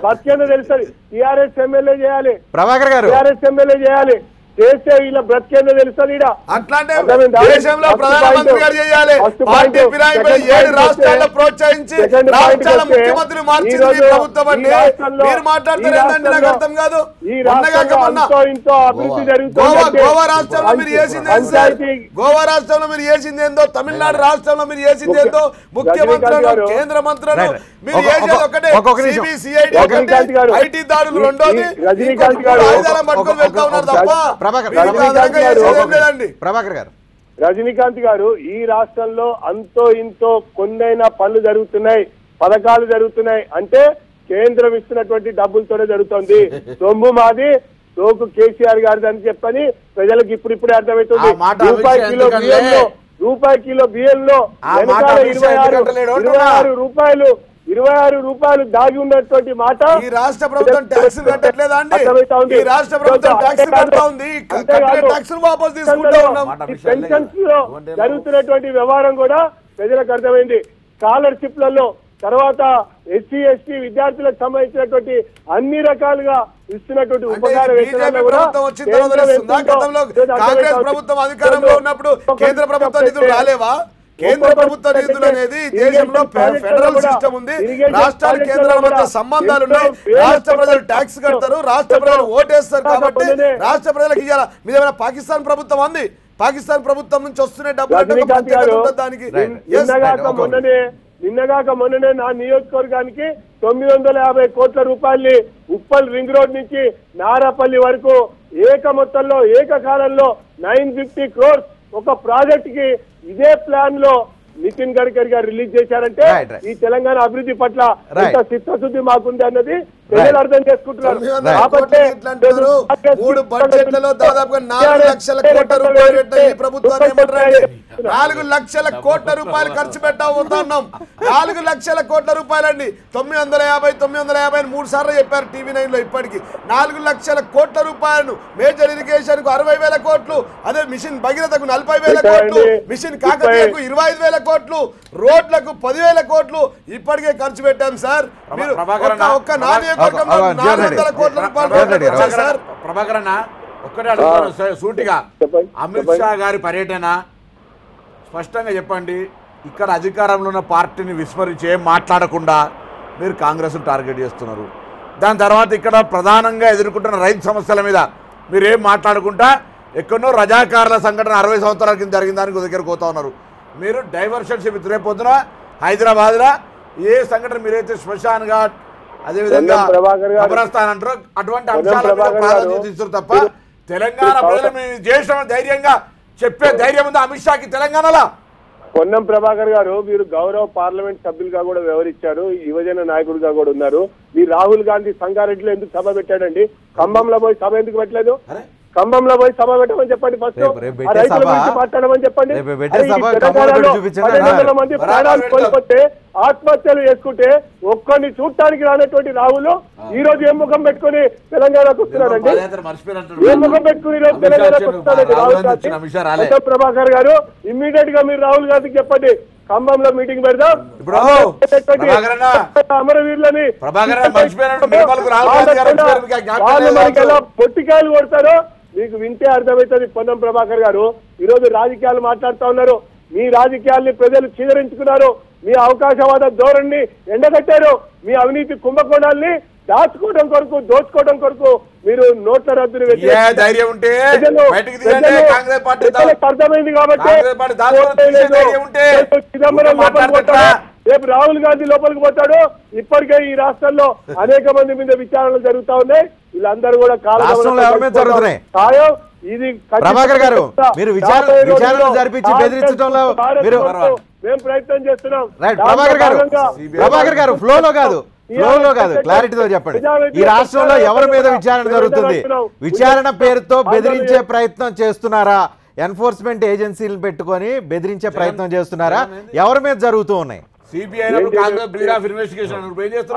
తెలుస్తుంది. టీఆర్ఎస్ ఎమ్మెల్యే చేయాలి, ప్రభాకర్ గారు టీఆర్ఎస్ ఎమ్మెల్యే చేయాలి. చేస్తే వీళ్ళ బ్రతికేందో తెలుస్తుంది ఈడ. అట్లాంటే అర్థమైందా? దేశంలో First ప్రధానమంత్రి point. గారు చేయాలి. First party point. ఫిరాయింపులు Second 7 point రాష్ట్రాల్లో వస్తే- ప్రోత్సహించి Second point రాష్ట్రాల వస్తే ముఖ్యమంత్రి మార్చింది ఈరోజు మీ ప్రభుత్వం అంటే ఈ రాష్ట్రంలో- మీరు మాట్లాడతారు ఈ ఏంటంటే నాకు రాష్ట్రంలో- అర్థం కాదు. ఈ మొన్నగాక రాష్ట్రంలో మొన్న అంతో ఇంతో అభివృద్ధి జరుగుతుంది గోవా అంటే గోవా రాష్ట్రంలో మీరు చేసింది ఏంది సార్? గోవా రాష్ట్రంలో మీరు చేసింది ఏందో, తమిళనాడు రాష్ట్రంలో మీరు చేసింది ఏందో, ముఖ్యమంత్రులను గారు- కేంద్ర మంత్రులను రైట్. మీరు ఒక- చేసేది ఒక- ఒకటే. ఒక్కొక్క నిమిషం. CBCID రజనీకాంత్ ఒకటి, గారు, IT దాడులు రెండోది, రజనీకాంత్ ఇంకొక గారు- ఆయుధాలను పట్టుకొని వెళ్తా ఉన్నారు తప్ప ప్రభాకర్ మీరు రజనీకాంత్ అదనంగా గారు- చేసేది ఏం లేదండి. ప్రభాకర్ గారు రజనీకాంత్ గారు, ఈ రాష్ట్రంలో అంతో ఇంతో కొన్నైనా పనులు జరుగుతున్నాయి, పథకాలు జరుగుతున్నాయి అంటే కేంద్రం ఇస్తున్నటువంటి డబ్బులతోనే జరుగుతుంది. సొమ్ము మాది, సోకు కేసీఆర్ గారిది అని చెప్పని ప్రజలకు ఇప్పుడిప్పుడే అర్థమవుతుంది. ఆ మాట రూపాయి అమిత్ షా కిలో ఎందుకంటే- బియ్యంలో రూపాయి కిలో బియ్యంలో ఆ మాట వెనకాల అమిత్ షా ఎందుకంటలేడు అంటున్నా. 26 రూపాయలు దాగి ఉన్నటువంటి మాట ఈ రాష్ట్ర ప్రభుత్వం ట్యాక్స్ కట్టట్లేదా అండి? అర్థమవుతా ఉంది. ఈ రాష్ట్ర ప్రభుత్వం ట్యాక్స్ కడతా ఉంది. కట్టిన ట్యాక్స్ వాపస్ తీసుకుంటూ ఉన్నాం. పెన్షన్స్ లో జరుగుతున్నటువంటి వ్యవహారం కూడా ప్రజలకు అర్థమైంది. స్కాలర్షిప్లలో తర్వాత ఎస్సీ ఎస్టీ విద్యార్థులకు సంబంధించినటువంటి అన్ని రకాలుగా ఇస్తున్నటువంటి అంటే ఉపకార బీజేపీ వేతనాల్లో కూడా ప్రభుత్వం వచ్చిన తర్వాత కేంద్రం తెలుస్తుందా? ఎంతో గతంలో ఈరోజు కాంగ్రెస్ అర్థమవుతా ప్రభుత్వం ఉంది. అధికారంలో ఉన్నప్పుడు కేంద్ర ప్రభుత్వ నిధులు రాలేవా? కేంద్ర ప్రభుత్వ నిధులు అనేది దేశంలో ఫెడరల్ సిస్టమ్ ఉంది. రాష్ట్రాలు కేంద్రాల మధ్య సంబంధాలు ఉన్నాయి. రాష్ట్ర ప్రజలు ట్యాక్స్ కడతారు, రాష్ట్ర ప్రజలు ఓటేస్తారు. కాబట్టి రాష్ట్ర ప్రజలకు ఇవ్వాలి. మీద ఏమైనా పాకిస్తాన్ ప్రభుత్వం ఉంది? పాకిస్తాన్ ప్రభుత్వం నుంచి వస్తున్న డబ్బులు అంటే ఒక రజనీకాంత్ ప్రత్యేకత గారు, ఉంటుంది దానికి. Yes. నిన్నగాక మొన్ననే నా నియోజకవర్గానికి 950 కోట్ల రూపాయల్ని ఉప్పల్ రింగ్ రోడ్ నుంచి నారాపల్లి వరకు ఏక మొత్తంలో ఏకకాలంలో 950 crores ఒక ప్రాజెక్ట్ కి ఇదే ప్లాన్ లో నితిన్ గడ్కరీ గారు రిలీజ్ చేశారంటే Right, right. ఈ తెలంగాణ అభివృద్ధి పట్ల Right. ఎంత చిత్తశుద్ధి మాకుంది అన్నది ప్రజలు అర్థం చేసుకుంటున్నారు. 900 కాబట్టి కోట్లు ఎట్లా అంటారు? 3 బడ్జెట్లలో దాదాపుగా 4 లక్షల కోట్ల రూపాయలు పెట్టిన ఈ ప్రభుత్వాన్ని ఏమంటారండి? 4 లక్షల కోట్ల రూపాయలు ఖర్చు పెట్టబోతున్నాం. 4 లక్షల కోట్ల రూపాయలండి. 950 3 సార్లు చెప్పారు TV9 లో. ఇప్పటికి 4 లక్షల కోట్ల రూపాయలను మేజర్ ఇరిగేషన్ కు 60,000 కోట్లు, అదే మిషన్ భగీరథకు 40,000 కోట్లు, మిషన్ కాకతీయకు 25,000 కోట్లు, రోడ్లకు 10,000 కోట్లు ఇప్పటికే ఖర్చు పెట్టాం సార్. మీరు ఒక్క నా నియోజకవర్గంలో 400 కోట్ల రూపాయలు ఖర్చు సార్. ప్రభాకర్ అన్న ఒక్కటే అడుగుతాను సూటిగా, చెప్పండి. అమిత్ షా గారి పర్యటన స్పష్టంగా చెప్పండి. ఇక్కడ అధికారంలో ఉన్న పార్టీని విస్మరించి ఏం మాట్లాడకుండా మీరు కాంగ్రెస్ టార్గెట్ చేస్తున్నారు. దాని తర్వాత ఇక్కడ ప్రధానంగా ఎదుర్కొంటున్న రైతు సమస్యల మీద మీరు ఏం మాట్లాడుకుంటా ఎక్కడో రజాకారుల సంఘటన 60 సంవత్సరాల కింద జరిగిన దానికి దగ్గరకు పోతా ఉన్నారు. మీరు డైవర్షన్షిప్ రేపొద్దున హైదరాబాద్లో ఏ సంఘటన మీరైతే శ్మశాన్ ఘాట్ అదేవిధంగా కబరస్థాన్ అంటారు అటువంటి అంశాల మీద ప్రాధాన్యత ఇస్తారు తప్ప తెలంగాణ ప్రజలు మేము చేసిన ధైర్యంగా చెప్పే ధైర్యం ఉంది అమిత్ షాకి తెలంగాణలో. పొన్నం ప్రభాకర్ గారు, మీరు గౌరవ పార్లమెంట్ సభ్యులుగా కూడా వ్యవహరించారు, యువజన నాయకుడిగా కూడా ఉన్నారు. మీరు రాహుల్ గాంధీ సంగారెడ్డిలో ఎందుకు సభ పెట్టాడండి? ఖమ్మంలో పోయి సభ ఎందుకు పెట్టలేదు? ఖమ్మంలో పోయి సభ పెట్టమని చెప్పండి. ఫస్ట్ రైతుల గురించి మాట్లాడమని చెప్పండి. తెలంగాణలో 1,500 మంది ప్రాణాలు కోల్పోతే ఆత్మహత్యలు చేసుకుంటే ఒక్కడిని చూడటానికి రానటువంటి రాహుల్ ఈ రోజు ఏం ముఖం పెట్టుకుని తెలంగాణకు వస్తున్నారండి? ఏం ముఖం పెట్టుకుని ఈ రోజు తెలంగాణకు వస్తున్నారండి రాహుల్ గాంధీ? ప్రభాకర్ గారు, ఇమ్మీడియట్ గా మీరు రాహుల్ గాంధీకి చెప్పండి, ఖమ్మంలో మీటింగ్ పెడదాం, అమరవీరులని పొట్టికాయలు కొడతారో మీకు వింటే అర్థమవుతుంది. పొన్నం ప్రభాకర్ గారు, ఈ రోజు రాజకీయాలు మాట్లాడుతూ ఉన్నారు. మీ రాజకీయాల్ని ప్రజలు చీదరించుకున్నారు. మీ అవకాశవాద ధోరణిని ఎండగట్టారు. మీ అవినీతి కుంభకోణాల్ని దాచుకోవడం కొరకు, దోచుకోవడం కొరకు మీరు నోట్ల రద్దును అర్థమైంది కాబట్టి చిదంబరం లోపలికి పోతాడు, రేపు రాహుల్ గాంధీ లోపలికి పోతాడు. ఇప్పటికే ఈ రాష్ట్రంలో అనేక మంది మీద విచారణలు జరుగుతా ఉన్నాయి. వీళ్ళందరూ కూడా ఖాయం. ఇది ప్రభాకర్ గారు, మీరు విచారణ జరిపించి బెదిరించడంలో మేము ప్రయత్నం చేస్తున్నాం. ప్రభాకర్ గారు ఫ్లోలో కాదు క్లారిటీతో చెప్పండి. ఈ రాష్ట్రంలో ఎవరి మీద విచారణ జరుగుతుంది? విచారణ పేరుతో బెదిరించే ప్రయత్నం చేస్తున్నారా? ఎన్ఫోర్స్మెంట్ ఏజెన్సీలను పెట్టుకొని బెదిరించే ప్రయత్నం చేస్తున్నారా? ఎవరి మీద జరుగుతూ ఉన్నాయి?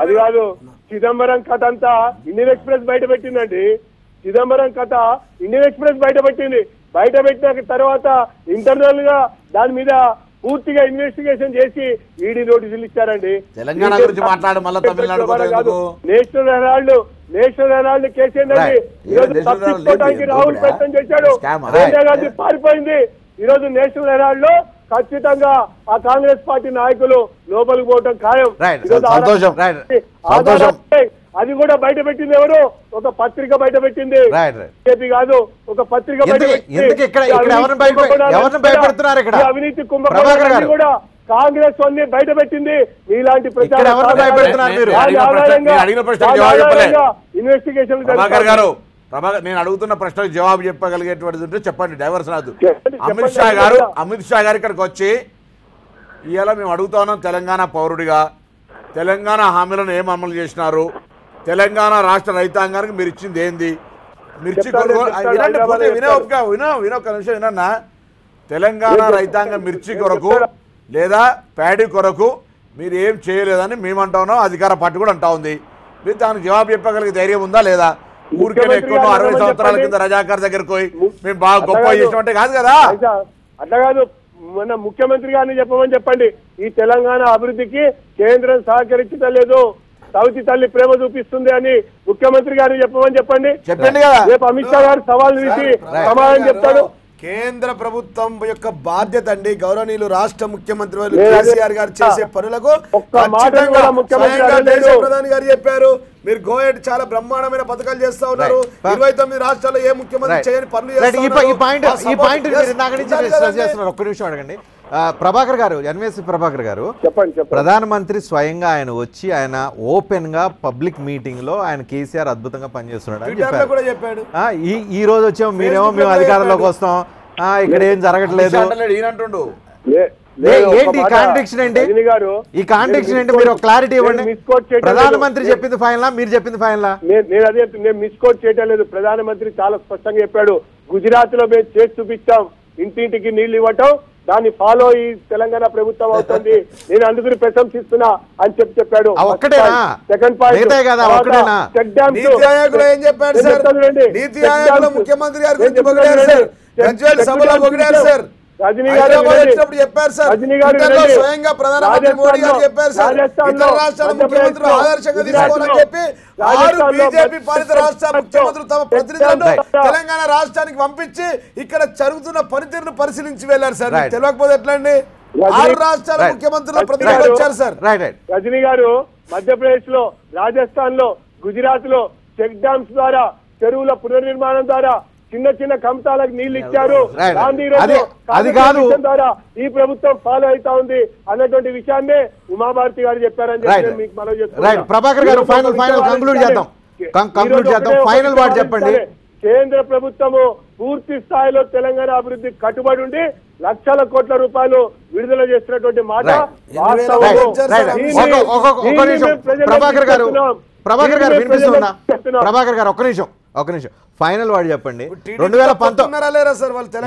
అది కాదు, చిదంబరం కథ అంతా ఇండియన్ ఎక్స్ప్రెస్ బయట పెట్టిందండి. చిదంబరం కథ ఇండియన్ ఎక్స్ప్రెస్ బయట పెట్టింది. బయట పెట్టిన తర్వాత ఇంటర్నల్ గా దాని మీద పూర్తిగా ఇన్వెస్టిగేషన్ చేసి ఈడీ నోటీసులు ఇచ్చారండి. తెలంగాణ గురించి మాట్లాడు మళ్ళా తమిళనాడు కాదు, నేషనల్ హెరాల్డ్ కేసు ఏంటండి? ఈరోజు తప్పించుకోవడానికి రాహుల్ ప్రయత్నం చేశాడు, సోనియా గాంధీ పారిపోయింది. ఈరోజు నేషనల్ హెరాల్డ్ లో ఖచ్చితంగా ఆ కాంగ్రెస్ పార్టీ నాయకులు లోపలికి పోవటం ఖాయం. అది కూడా బయట పెట్టింది ఎవరు? ఒక పత్రిక బయట పెట్టింది, బీజేపీ కాదు. ఒక పత్రిక అవినీతి కుంభకోణాన్ని కూడా కాంగ్రెస్ వాళ్ళని బయట పెట్టింది. మీలాంటి ఇన్వెస్టిగేషన్. ప్రభాకర్, నేను అడుగుతున్న ప్రశ్నకు జవాబు చెప్పగలిగేటువంటిది ఉంటే చెప్పండి, డైవర్స్ రాదు. అమిత్ షా గారు ఇక్కడికి వచ్చి ఇవాళ మేము అడుగుతా ఉన్నాం, తెలంగాణ పౌరుడిగా తెలంగాణ హామీలను ఏం అమలు చేసినారు, తెలంగాణ రాష్ట్ర రైతాంగానికి మీరు ఇచ్చింది ఏంది, మిర్చి వినొక్క నిమిషం వినన్నా. తెలంగాణ రైతాంగం మిర్చి కొరకు లేదా ప్యాడీ కొరకు మీరు ఏం చేయలేదని మేమంటా ఉన్నాం, అధికార పార్టీ కూడా అంటా ఉంది. మీరు దానికి జవాబు చెప్పగలిగే ధైర్యం ఉందా లేదా? ఊరికే ఎక్కువ 60 సంవత్సరాల కింద రజాకార్ దగ్గరకు పోయి మేము బాగా గొప్ప చేసినట్టే కాదు కదా. అట్లా కాదు, మన ముఖ్యమంత్రి గారిని చెప్పమని చెప్పండి. ఈ తెలంగాణ అభివృద్ధికి కేంద్రం సహకరించడం లేదు, సౌతి తల్లి ప్రేమ చూపిస్తుంది అని ముఖ్యమంత్రి గారిని చెప్పమని చెప్పండి. చెప్పండి కదా, రేపు అమిత్ షా గారు సవాల్ తీసి సమాధానం చెప్తాడు. కేంద్ర ప్రభుత్వం యొక్క బాధ్యత అండి. గౌరవనీయులు రాష్ట్ర ముఖ్యమంత్రి కేసీఆర్ గారు చేసే పనులకు ప్రధాని గారు చెప్పారు, మీరు గోయట్ చాలా బ్రహ్మాండమైన పథకాలు చేస్తా ఉన్నారు. 29 రాష్ట్రాల్లో ఏ ముఖ్యమంత్రి చేయని పనులు ఒక్క నిమిషం అడగండి. ప్రభాకర్ గారు, ఎన్వీఎస్ ప్రభాకర్ గారు, చెప్పండి. ప్రధానమంత్రి స్వయంగా ఆయన వచ్చి ఆయన ఓపెన్ గా పబ్లిక్ మీటింగ్ లో ఆయన కేసీఆర్ అద్భుతంగా పనిచేస్తున్నాడు అని చెప్పారు. ఈ రోజు వచ్చాము, మేము అధికారంలోకి వస్తాం, ఇక్కడ ఏం జరగట్లేదు. ఏంటి కాంట్రాడిక్షన్ ఏంటి? ఈ కాంట్రాడిక్షన్ ఏంటి? మీరు క్లారిటీ ఇవ్వండి. ప్రధానమంత్రి చెప్పింది ఫైనలా, మీరు చెప్పింది ఫైనలా? నేను మిస్కోట్ చేయటం లేదు. ప్రధానమంత్రి చాలా స్పష్టంగా చెప్పాడు, గుజరాత్ లో మేము చేసి చూపించాం, ఇంటింటికి నీళ్లు ఇవ్వటం, దాన్ని ఫాలో ఈ తెలంగాణ ప్రభుత్వం అవుతుంది, నేను అందుకుని ప్రశంసిస్తున్నా అని చెప్పాడు. సెకండ్ పాయింట్, ముఖ్యమంత్రి గారు రజనీ గారు చెప్పారు సార్, స్వయంగా ప్రధానమంత్రి మోడీ గారు చెప్పారు సార్, ఇతర రాష్ట్రాల ముఖ్యమంత్రులు ఆదర్శంగా తీసుకోవాలని చెప్పి 6 బీజేపీ పాలిత రాష్ట్ర ముఖ్యమంత్రులు తమ ప్రతినిధులను తెలంగాణ రాష్ట్రానికి పంపించి ఇక్కడ జరుగుతున్న పనితీరును పరిశీలించి వెళ్లారు సార్. తెలియకపోతే ఎట్లా అండి? 6 రాష్ట్రాల ముఖ్యమంత్రులు ప్రతినిధులు వచ్చారు సార్. రజనీ గారు మధ్యప్రదేశ్ లో, రాజస్థాన్ లో, గుజరాత్ లో చెక్ డ్యామ్స్ ద్వారా, చెరువుల పునర్నిర్మాణం ద్వారా చిన్న చిన్న కమతాలకు నీళ్లు ఇచ్చారు. అది కాదు ద్వారా ఈ ప్రభుత్వం ఫాలో అవుతా ఉంది అన్నటువంటి విషయాన్నే ఉమాభారతి గారు చెప్పారని చెప్పి మీకు మనం చెప్తున్నాం. ప్రభాకర్ గారు ఫైనల్ కంక్లూడ్ చేద్దాం. ఫైనల్ వర్డ్ చెప్పండి. కేంద్ర ప్రభుత్వము పూర్తి స్థాయిలో తెలంగాణ అభివృద్ధి కట్టుబడి ఉండి లక్షల కోట్ల రూపాయలు విడుదల చేస్తున్నటువంటి మాట ప్రభాకర్ గారు వినిపిస్తున్నా? ప్రభాకర్ గారు ఒక్క నిమిషం ఫైనల్ వాడు చెప్పండి. 2019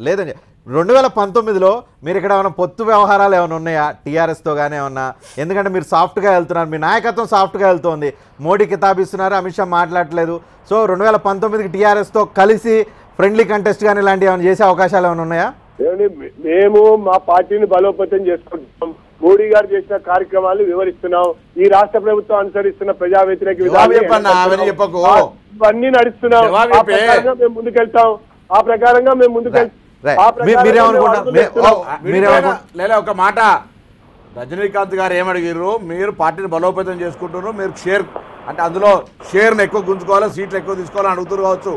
లేదని 2019లో మీరు ఇక్కడ ఏమైనా పొత్తు వ్యవహారాలు ఏమైనా ఉన్నాయా టీఆర్ఎస్తో కానీ ఏమన్నా? ఎందుకంటే మీరు సాఫ్ట్గా వెళ్తున్నారు, మీ నాయకత్వం సాఫ్ట్గా వెళ్తోంది, మోడీ కితాబిస్తున్నారు, అమిత్ షా మాట్లాడట్లేదు. సో 2019కి టీఆర్ఎస్తో కలిసి ఫ్రెండ్లీ కంటెస్ట్ కానీ ఇలాంటివి ఏమైనా చేసే అవకాశాలు ఏమైనా ఉన్నాయా? మేము మా పార్టీని బలోపేతం చేసుకుంటున్నాం, మోడీ గారు చేసిన కార్యక్రమాలు వివరిస్తున్నాం, ఈ రాష్ట్ర ప్రభుత్వం అనుసరిస్తున్న ప్రజా వ్యతిరేక విధానాలు ఇవన్నీ నడుస్తున్నాం. ఆ ప్రకారంగా మేము ముందుకెళ్తాం. ఒక మాట, రజనీకాంత్ గారు ఏమడిగారు, మీరు పార్టీని బలోపేతం చేసుకుంటున్నారు, మీరు షేర్ అంటే అందులో షేర్ను ఎక్కువ గుంజుకోవాలి, సీట్లు ఎక్కువ తీసుకోవాలని అడుగుతారు కావచ్చు.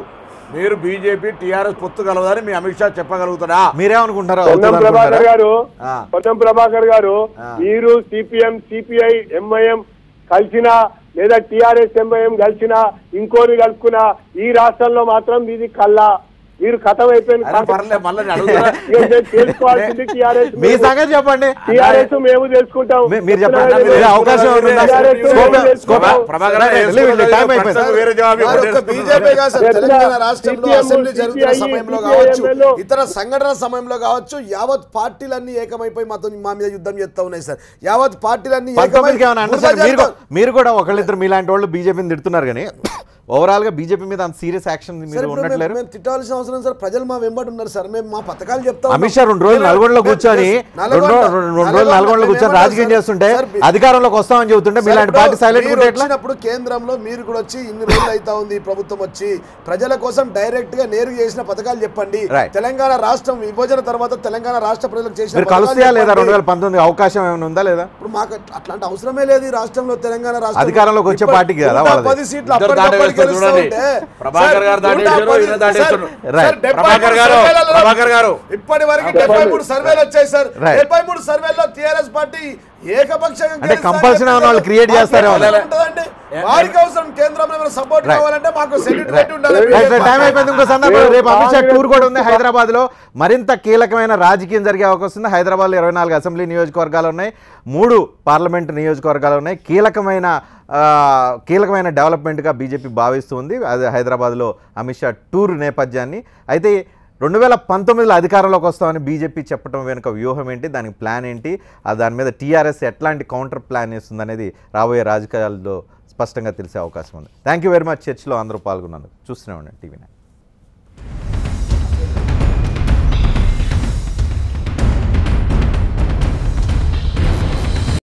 మీరు బీజేపీ టీఆర్ఎస్ పొత్తు కలవదని మీ అమిత్ షా చెప్పగలుగుతారా? మీరేమనుకుంటారు? పొన్నం ప్రభాకర్ గారు మీరు సిపిఎం, సిపిఐ, ఎంఐఎం కలిసినా లేదా టీఆర్ఎస్, ఎంఐఎం కలిసినా, ఇంకోని కలుపుకున్నా ఈ రాష్ట్రంలో మాత్రం మీది కల్లా, మీరు కథం అయిపోయింది. తెలుసుకోవాల్సింది టీఆర్ఎస్. మీ సంగతి చెప్పండి. టీఆర్ఎస్ మేము తెలుసుకుంటాం. మీరు చెప్పండి. తెలంగాణ రాష్ట్రంలో అసెంబ్లీ జరుగుతున్న సమయంలో కావచ్చు, ఇతర సంఘటన సమయంలో కావచ్చు, యావత్ పార్టీలన్నీ ఏకమైపోయి మా మీద యుద్ధం చేస్తా ఉన్నాయి సార్. యావత్ పార్టీలన్నీ మీరు కూడా ఒకళ్ళిద్దరు మీలాంటి వాళ్ళు బీజేపీని తిడుతున్నారు, కానీ ఓవరాల్గా బీజేపీ మీద అంత సీరియస్ యాక్షన్ సార్, మీరు ఇప్పుడు ఉండట్లేరు. మేము తిట్టాల్సిన అవసరం సార్, ప్రజలు మా వెంబడి ఉన్నారు సార్, మేము మా పథకాలు చెప్తా అమిత్ షా 2 రోజులు నల్గొండలో కూర్చొని 2 రోజులు నల్గొండలో కూర్చొని రాజకీయం చేస్తుంటే అధికారంలోకి వస్తామని చెబుతుంటే మీలాంటి పార్టీ సైలెంట్ ఉంటే ఎట్లా? వచ్చినప్పుడు కేంద్రంలో మీరు కూడా వచ్చి ఇన్ని రోజులు అవుతా ఉంది ఈ ప్రభుత్వం వచ్చి, ప్రజల కోసం డైరెక్ట్ గా నేరుగా చేసిన పథకాలు చెప్పండి. Right. తెలంగాణ రాష్ట్రం విభజన తర్వాత తెలంగాణ రాష్ట్ర ప్రజలకు చేసిన మీరు పథకాలు కలుస్తాయా లేదా? చెప్పండి. 2019 అవకాశం ఏమైనా ఉందా లేదా? ఇప్పుడు మాకు అట్లాంటి అవసరమే లేదు ఈ రాష్ట్రంలో. తెలంగాణ రాష్ట్రం అధికారంలోకి వచ్చే పార్టీకి కదా వాళ్ళది. 10 సీట్లు ఇద్దరు అప్పటికప్పుడు దాటేస్తారు గెలుస్తూ చూడండి. ఉంటే, ప్రభాకర్ గారు సార్, దాటేశారు, 110 ఈయన దాటేస్తారు. Right. సార్, 73 ప్రభాకర్ గారు, సర్వేలలో ప్రభాకర్ గారు. ఇప్పటి వరకు 73 సర్వేలు వచ్చాయి సార్. Right. 73 సర్వేల్లో టీఆర్ఎస్ పార్టీ ఏకపక్షంగా అంటే గెలుస్తారని compulsion ఏమన్నా వాళ్ళు create చేస్తారేమో. ఉంటుందండి. వారికి అవసరం కేంద్రంలో ఏమైనా సపోర్ట్ Right. కావాలంటే మాకు సెల్యూట్ పెట్టి ఉండాలి. టైం అయిపోయింది. ఇంకో సందర్భంలో రేపు అమిత్ షా టూర్ కూడా ఉంది హైదరాబాద్ లో. మరింత కీలకమైన రాజకీయం జరిగే అవకాశం ఉంది. హైదరాబాద్ లో 24 అసెంబ్లీ నియోజకవర్గాలు ఉన్నాయి, 3 పార్లమెంట్ నియోజకవర్గాలు ఉన్నాయి. కీలకమైన డెవలప్మెంట్గా బీజేపీ భావిస్తుంది అదే హైదరాబాద్లో అమిత్ షా టూర్ నేపథ్యాన్ని. అయితే 2019లో అధికారంలోకి వస్తామని బీజేపీ చెప్పడం వెనుక వ్యూహం ఏంటి, దానికి ప్లాన్ ఏంటి, దాని మీద టీఆర్ఎస్ ఎట్లాంటి కౌంటర్ ప్లాన్ వేస్తుంది అనేది రాబోయే రాజకీయాల్లో స్పష్టంగా తెలిసే అవకాశం ఉంది. Thank you very much. చర్చలో అందరూ పాల్గొన్నందుకు. చూస్తూనే ఉండండి టీవీ9.